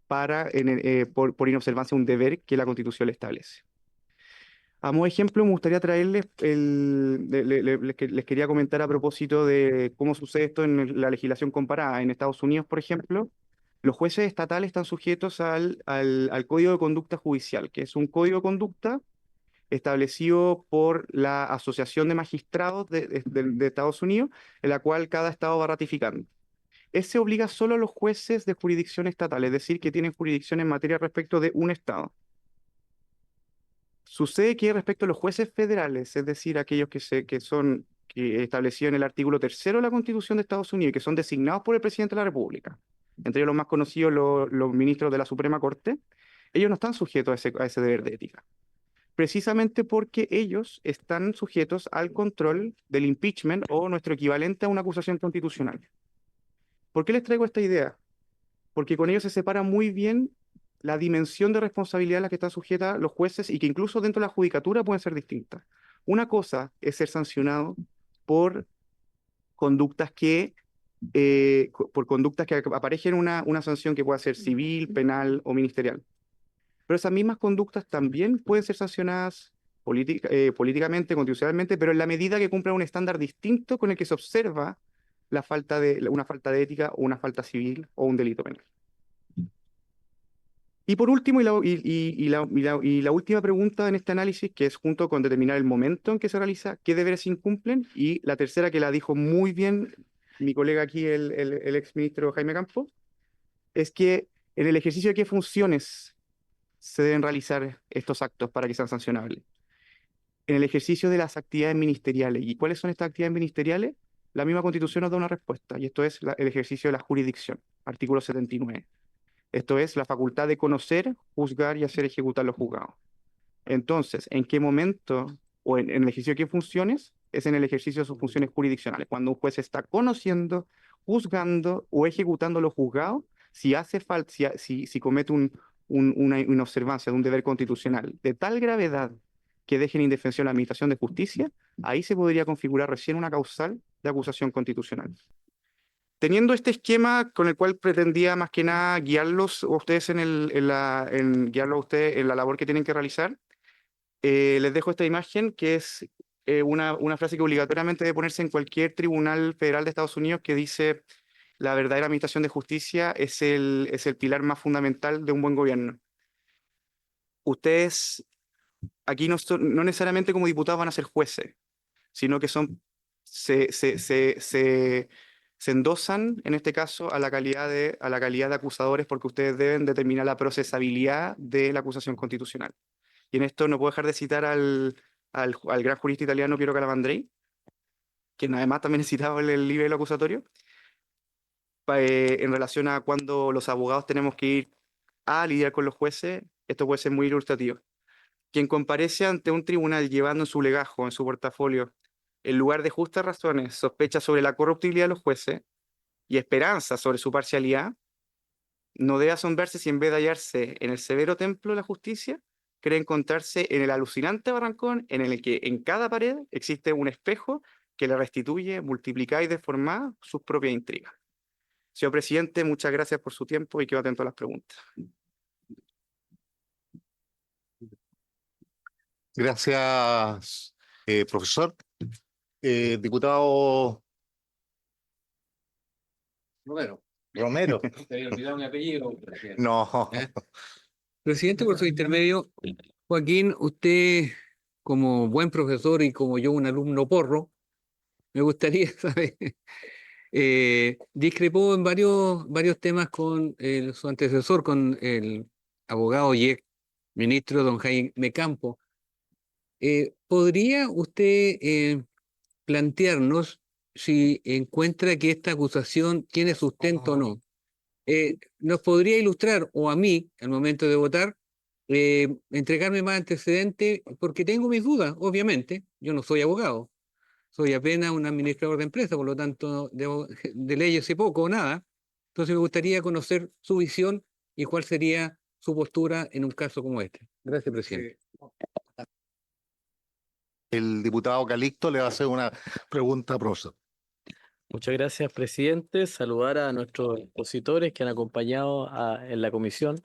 por inobservancia de un deber que la Constitución le establece. A modo de ejemplo, me gustaría traerles, les quería comentar a propósito de cómo sucede esto en la legislación comparada. En Estados Unidos, por ejemplo, los jueces estatales están sujetos al Código de Conducta Judicial, que es un código de conducta establecido por la Asociación de Magistrados de Estados Unidos, en la cual cada estado va ratificando. Ese obliga solo a los jueces de jurisdicción estatal, es decir, que tienen jurisdicción en materia respecto de un estado. Sucede que respecto a los jueces federales, es decir, aquellos que son establecidos en el artículo 3º de la Constitución de Estados Unidos y que son designados por el presidente de la República, entre ellos los más conocidos, los ministros de la Suprema Corte, ellos no están sujetos a ese deber de ética, precisamente porque ellos están sujetos al control del impeachment o nuestro equivalente a una acusación constitucional. ¿Por qué les traigo esta idea? Porque con ello se separa muy bien la dimensión de responsabilidad a la que están sujetas los jueces y que incluso dentro de la judicatura pueden ser distintas. Una cosa es ser sancionado por conductas que aparejen una sanción que pueda ser civil, penal o ministerial. Pero esas mismas conductas también pueden ser sancionadas políticamente, constitucionalmente, pero en la medida que cumplan un estándar distinto con el que se observa una falta de ética o una falta civil o un delito penal. Y por último, y la última pregunta en este análisis, que es junto con determinar el momento en que se realiza, qué deberes se incumplen, y la tercera que la dijo muy bien mi colega aquí, el exministro Jaime Campos, es que en el ejercicio de qué funciones se deben realizar estos actos para que sean sancionables. En el ejercicio de las actividades ministeriales. ¿Y cuáles son estas actividades ministeriales? La misma Constitución nos da una respuesta, y esto es el ejercicio de la jurisdicción, artículo 79. Esto es la facultad de conocer, juzgar y hacer ejecutar los juzgados. Entonces, ¿en qué momento o en el ejercicio de qué funciones? Es en el ejercicio de sus funciones jurisdiccionales. Cuando un juez está conociendo, juzgando o ejecutando los juzgados, si hace falta, si comete una observancia de un deber constitucional de tal gravedad que deje en indefensión la administración de justicia, ahí se podría configurar recién una causal de acusación constitucional. Teniendo este esquema con el cual pretendía más que nada guiarlos a ustedes guiarlos a ustedes en la labor que tienen que realizar, les dejo esta imagen que es una frase que obligatoriamente debe ponerse en cualquier tribunal federal de Estados Unidos, que dice: la verdadera administración de justicia es el pilar más fundamental de un buen gobierno. Ustedes aquí no necesariamente como diputados van a ser jueces, sino que se endosan, en este caso, a la calidad de acusadores, porque ustedes deben determinar la procesabilidad de la acusación constitucional. Y en esto no puedo dejar de citar al gran jurista italiano Piero Calamandrei, quien además también es citado en el libro acusatorio, en relación a cuando los abogados tenemos que ir a lidiar con los jueces. Esto puede ser muy ilustrativo. Quien comparece ante un tribunal llevando en su legajo, en su portafolio, en lugar de justas razones, sospecha sobre la corruptibilidad de los jueces y esperanza sobre su parcialidad, no debe asombrarse si en vez de hallarse en el severo templo de la justicia, cree encontrarse en el alucinante barrancón en el que en cada pared existe un espejo que le restituye, multiplicada y deformada sus propias intrigas. Señor presidente, muchas gracias por su tiempo y quedo atento a las preguntas. Gracias, profesor. Diputado Romero. Te había olvidado mi apellido. No. Presidente, por su intermedio, Joaquín, usted como buen profesor y como yo un alumno porro, me gustaría saber, discrepó en varios temas con su antecesor, con el abogado y ex ministro don Jaime Campos. ¿Podría usted plantearnos si encuentra que esta acusación tiene sustento o no? ¿Nos podría ilustrar, o a mí, al momento de votar, entregarme más antecedentes? Porque tengo mis dudas, obviamente. Yo no soy abogado, soy apenas un administrador de empresa, por lo tanto de leyes sé poco o nada, Entonces me gustaría conocer su visión y cuál sería su postura en un caso como este. Gracias, presidente. El diputado Calixto le va a hacer una pregunta a Prosa. Muchas gracias, presidente. Saludar a nuestros expositores que han acompañado en la comisión.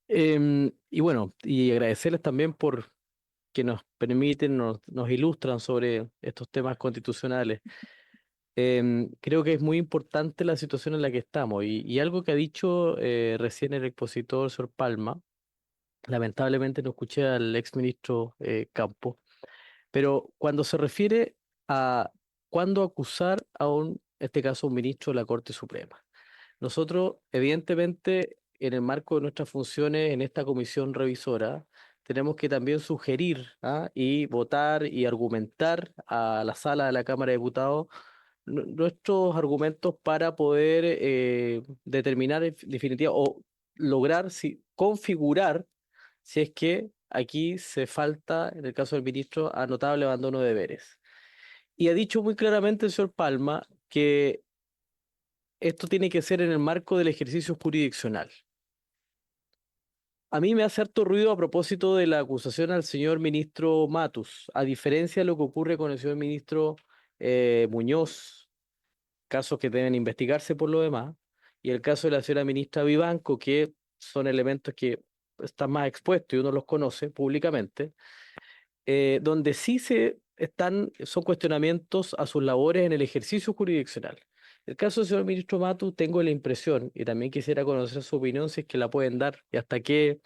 Y bueno, y agradecerles también por que nos permiten, nos ilustran sobre estos temas constitucionales. Creo que es muy importante la situación en la que estamos y algo que ha dicho recién el expositor, señor Palma, lamentablemente no escuché al exministro Campos, pero cuando se refiere a cuándo acusar a en este caso, un ministro de la Corte Suprema. Nosotros, evidentemente, en el marco de nuestras funciones en esta comisión revisora, tenemos que también sugerir y votar y argumentar a la sala de la Cámara de Diputados nuestros argumentos para poder determinar en definitiva o lograr configurar si es que aquí se falta, en el caso del ministro, a notable abandono de deberes. Y ha dicho muy claramente el señor Palma que esto tiene que ser en el marco del ejercicio jurisdiccional. A mí me hace harto ruido a propósito de la acusación al señor ministro Matus, a diferencia de lo que ocurre con el señor ministro Muñoz, casos que deben investigarse por lo demás, y el caso de la señora ministra Vivanco, que son elementos que están más expuestos y uno los conoce públicamente, donde sí son cuestionamientos a sus labores en el ejercicio jurisdiccional. El caso del señor ministro Matu, tengo la impresión, y también quisiera conocer su opinión, si es que la pueden dar, y hasta qué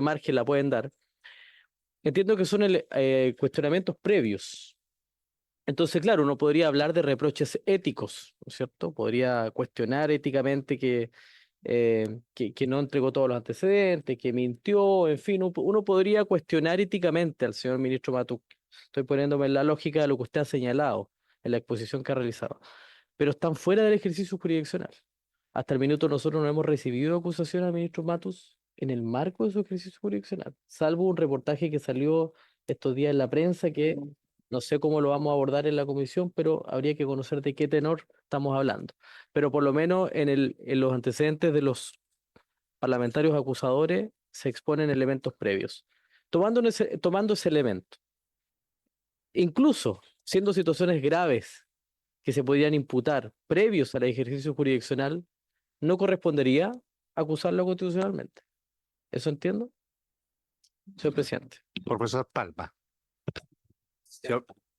margen la pueden dar. Entiendo que son cuestionamientos previos. Entonces, claro, uno podría hablar de reproches éticos, ¿no es cierto? Podría cuestionar éticamente que no entregó todos los antecedentes, que mintió, en fin, uno podría cuestionar éticamente al señor ministro Matuk. Estoy poniéndome en la lógica de lo que usted ha señalado en la exposición que ha realizado, pero están fuera del ejercicio jurisdiccional. Hasta el minuto nosotros no hemos recibido acusación al ministro Matus en el marco de su ejercicio jurisdiccional, salvo un reportaje que salió estos días en la prensa que no sé cómo lo vamos a abordar en la comisión, pero habría que conocer de qué tenor estamos hablando. Pero por lo menos en los antecedentes de los parlamentarios acusadores se exponen elementos previos. Tomando ese elemento, incluso siendo situaciones graves que se podrían imputar previos al ejercicio jurisdiccional, no correspondería acusarlo constitucionalmente. ¿Eso entiendo? Señor presidente. Profesor Palma.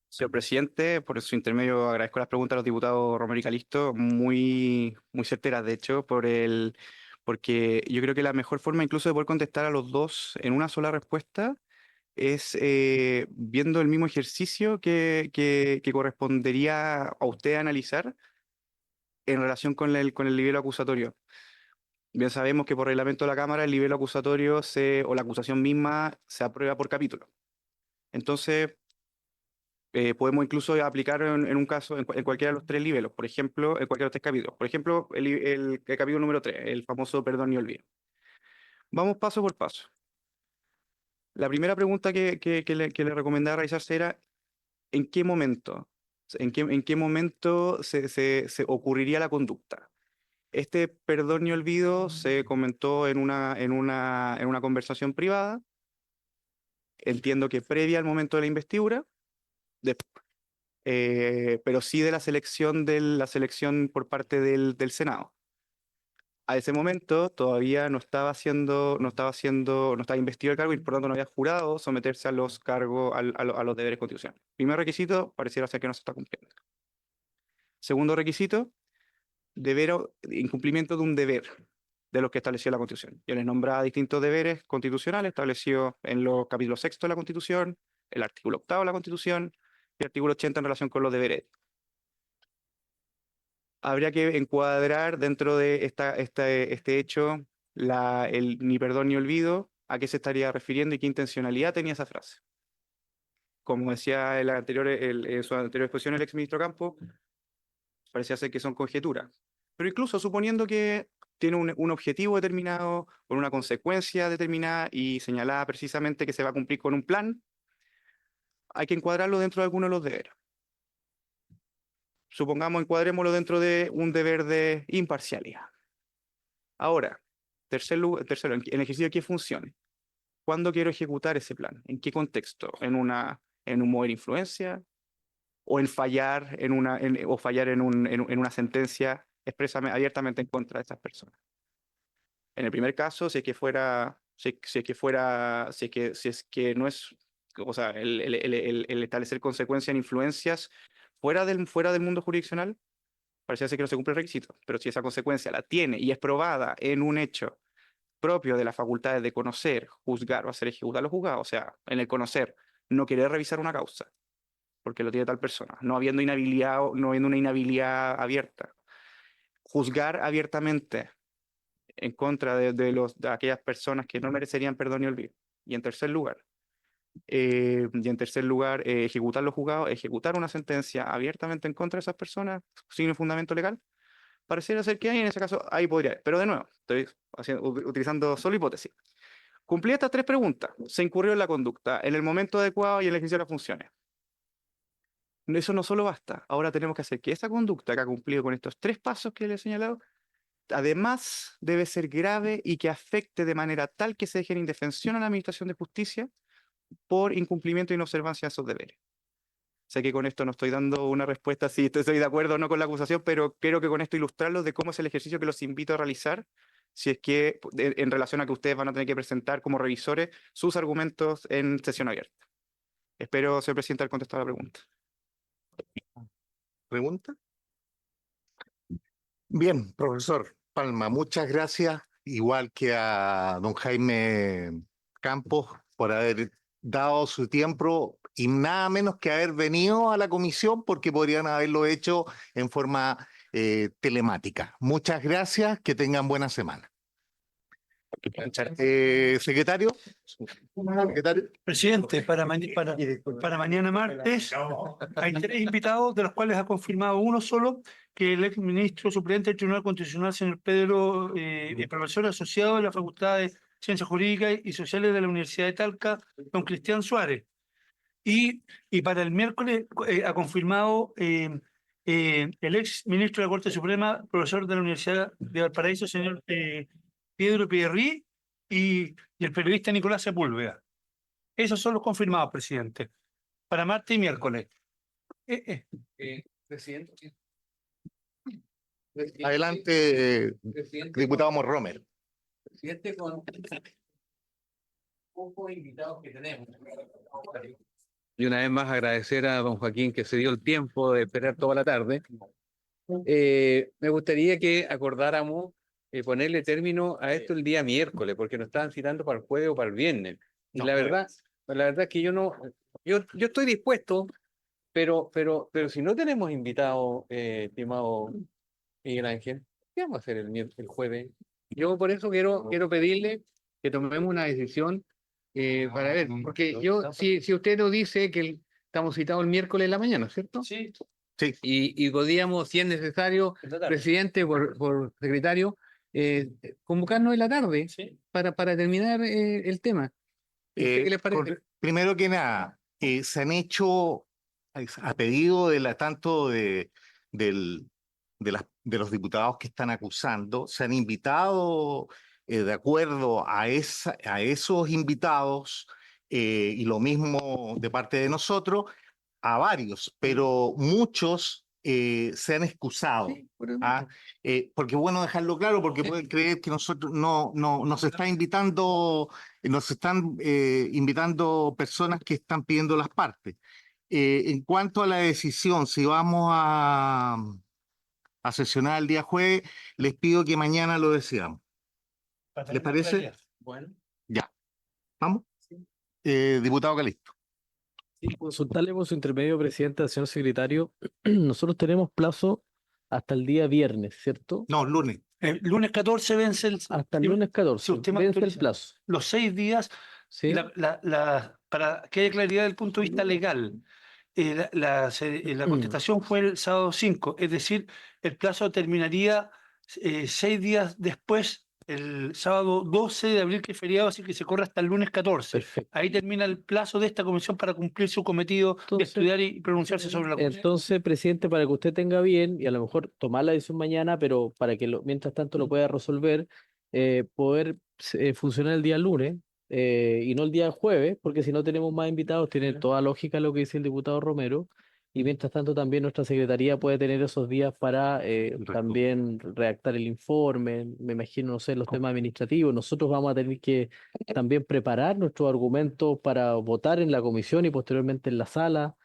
Señor presidente, por su intermedio agradezco las preguntas a los diputados Romero y Calixto, muy certeras, de hecho, porque yo creo que la mejor forma incluso de poder contestar a los dos en una sola respuesta es viendo el mismo ejercicio que correspondería a usted analizar en relación con el nivel acusatorio. Bien sabemos que por reglamento de la Cámara el nivel acusatorio o la acusación misma se aprueba por capítulo. Entonces, podemos incluso aplicar en un caso en cualquiera de los tres niveles, por ejemplo, en cualquiera de los tres capítulos. Por ejemplo, el capítulo número 3, el famoso perdón y olvido. Vamos paso por paso. La primera pregunta que le recomendaba realizarse era, ¿en qué momento? ¿En qué momento se ocurriría la conducta? Este perdón y olvido se comentó en una conversación privada, entiendo que previa al momento de la investidura, pero sí de la selección por parte del Senado. A ese momento todavía no estaba investido el cargo y por tanto no había jurado someterse a los cargos, a los deberes constitucionales. Primer requisito, pareciera ser que no se está cumpliendo. Segundo requisito, incumplimiento de un deber de los que estableció la Constitución. Yo les nombraba distintos deberes constitucionales establecidos en los capítulos 6 de la Constitución, el artículo 8 de la Constitución y el artículo 80 en relación con los deberes. Habría que encuadrar dentro de este hecho el ni perdón ni olvido, a qué se estaría refiriendo y qué intencionalidad tenía esa frase. Como decía en su anterior exposición el exministro Campos, parecía ser que son conjeturas. Pero incluso suponiendo que tiene un objetivo determinado, con una consecuencia determinada y señalada precisamente que se va a cumplir con un plan, hay que encuadrarlo dentro de alguno de los deberes. supongamos, encuadrémoslo dentro de un deber de imparcialidad. Ahora, tercero, en el ejercicio de qué funciones. ¿Cuándo quiero ejecutar ese plan? ¿En qué contexto? ¿En un mover influencia? ¿O en fallar en una sentencia expresamente, abiertamente en contra de esas personas? En el primer caso, si es que no es, o sea, el establecer consecuencias en influencias fuera del mundo jurisdiccional, parece ser que no se cumple el requisito, pero si esa consecuencia la tiene y es probada en un hecho propio de las facultades de conocer, juzgar o hacer ejecutar los juzgados, o sea, en el conocer, no querer revisar una causa, porque lo tiene tal persona, no habiendo una inhabilidad abierta, juzgar abiertamente en contra de aquellas personas que no merecerían perdón ni olvido. Y en tercer lugar, ejecutar los juzgados, ejecutar una sentencia abiertamente en contra de esas personas sin un fundamento legal. Pareciera ser que hay, en ese caso, ahí podría. Pero de nuevo, estoy utilizando solo hipótesis. Cumplí estas tres preguntas. Se incurrió en la conducta, en el momento adecuado y en el ejercicio de las funciones. Eso no solo basta. Ahora tenemos que hacer que esa conducta que ha cumplido con estos tres pasos que le he señalado, además debe ser grave y que afecte de manera tal que se deje en indefensión a la Administración de Justicia por incumplimiento e inobservancia de esos deberes. Sé que con esto no estoy dando una respuesta si estoy de acuerdo o no con la acusación, pero creo que con esto ilustrarlos de cómo es el ejercicio que los invito a realizar, si es que en relación a que ustedes van a tener que presentar como revisores sus argumentos en sesión abierta. Espero, señor presidente, haber contestado la pregunta. ¿Pregunta? Bien, profesor Palma, muchas gracias, igual que a don Jaime Campos, por haber dado su tiempo y nada menos que haber venido a la comisión, porque podrían haberlo hecho en forma telemática. Muchas gracias, que tengan buena semana. Secretario. Secretario. Presidente, para mañana martes hay 3 invitados, de los cuales ha confirmado uno solo, que el ex ministro suplente del Tribunal Constitucional, señor Pedro, profesor asociado de la Facultad de Ciencias Jurídicas y Sociales de la Universidad de Talca, don Cristian Suárez. Y para el miércoles ha confirmado el ex ministro de la Corte Suprema, profesor de la Universidad de Valparaíso, señor Pedro Pierri, y el periodista Nicolás Sepúlveda. Esos son los confirmados, presidente, para martes y miércoles. Presidente. Adelante, Presidente, diputado Morromer. presidente, con pocos invitados que tenemos. Y una vez más agradecer a don Joaquín que se dio el tiempo de esperar toda la tarde. Me gustaría que acordáramos ponerle término a esto el día miércoles, porque nos estaban citando para el jueves o para el viernes. Y la verdad es que yo estoy dispuesto, pero si no tenemos invitado, estimado Miguel Ángel, ¿qué vamos a hacer el jueves? Yo por eso quiero pedirle que tomemos una decisión para ver, porque si usted nos dice que estamos citados el miércoles en la mañana, ¿cierto? Sí. Sí. Y podríamos, si es necesario, presidente, por secretario, convocarnos en la tarde para terminar el tema. ¿Qué les parece? Primero que nada, se han hecho a pedido tanto de los diputados que están acusando, se han invitado de acuerdo a esos invitados y lo mismo de parte de nosotros, a varios, pero muchos se han excusado. Sí, Porque es bueno dejarlo claro, porque pueden creer que nosotros no nos está invitando, nos están invitando personas que están pidiendo las partes. En cuanto a la decisión, si vamos a sesionar el día jueves, les pido que mañana lo decidamos. ¿Les parece? Bueno. Ya. ¿Vamos? Diputado Calisto. Sí, consultarle por su intermedio, presidente, al señor secretario. Nosotros tenemos plazo hasta el día viernes, ¿cierto? No, lunes. El lunes 14 vence Hasta el lunes 14, si usted me vence el autoriza. plazo. Los 6 días, ¿Sí? para que haya claridad desde el punto de vista legal. La contestación fue el sábado 5, es decir, el plazo terminaría 6 días después el sábado 12 de abril, que es feriado, así que se corre hasta el lunes 14. Perfecto. Ahí termina el plazo de esta comisión para cumplir su cometido de Entonces, estudiar y pronunciarse sobre la cuestión. Entonces, presidente, para que usted tenga bien y a lo mejor tomar la decisión mañana, pero para que mientras tanto lo pueda resolver, poder funcionar el día lunes y no el día jueves, porque si no tenemos más invitados, tiene toda lógica lo que dice el diputado Romero. Y mientras tanto también nuestra secretaría puede tener esos días para también redactar el informe, me imagino, no sé, los temas administrativos. Nosotros vamos a tener que también preparar nuestros argumentos para votar en la comisión y posteriormente en la sala.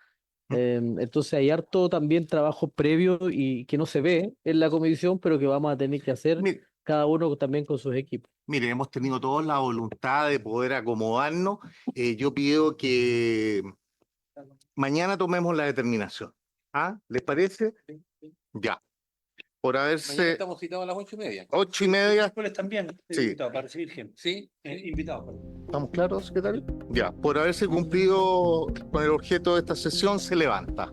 Entonces hay harto también trabajo previo y que no se ve en la comisión, pero que vamos a tener que hacer Mire, cada uno también con sus equipos. mire, hemos tenido todos la voluntad de poder acomodarnos. Yo pido que mañana tomemos la determinación. ¿Ah? ¿Les parece? Ya. Por Mañana haberse estamos citados a las 8:30. 8:30. Miércoles también, Sí. invitado, para recibir gente. Sí. Invitado, perdón. ¿Estamos claros, secretario? Ya. Por haberse cumplido con el objeto de esta sesión, se levanta.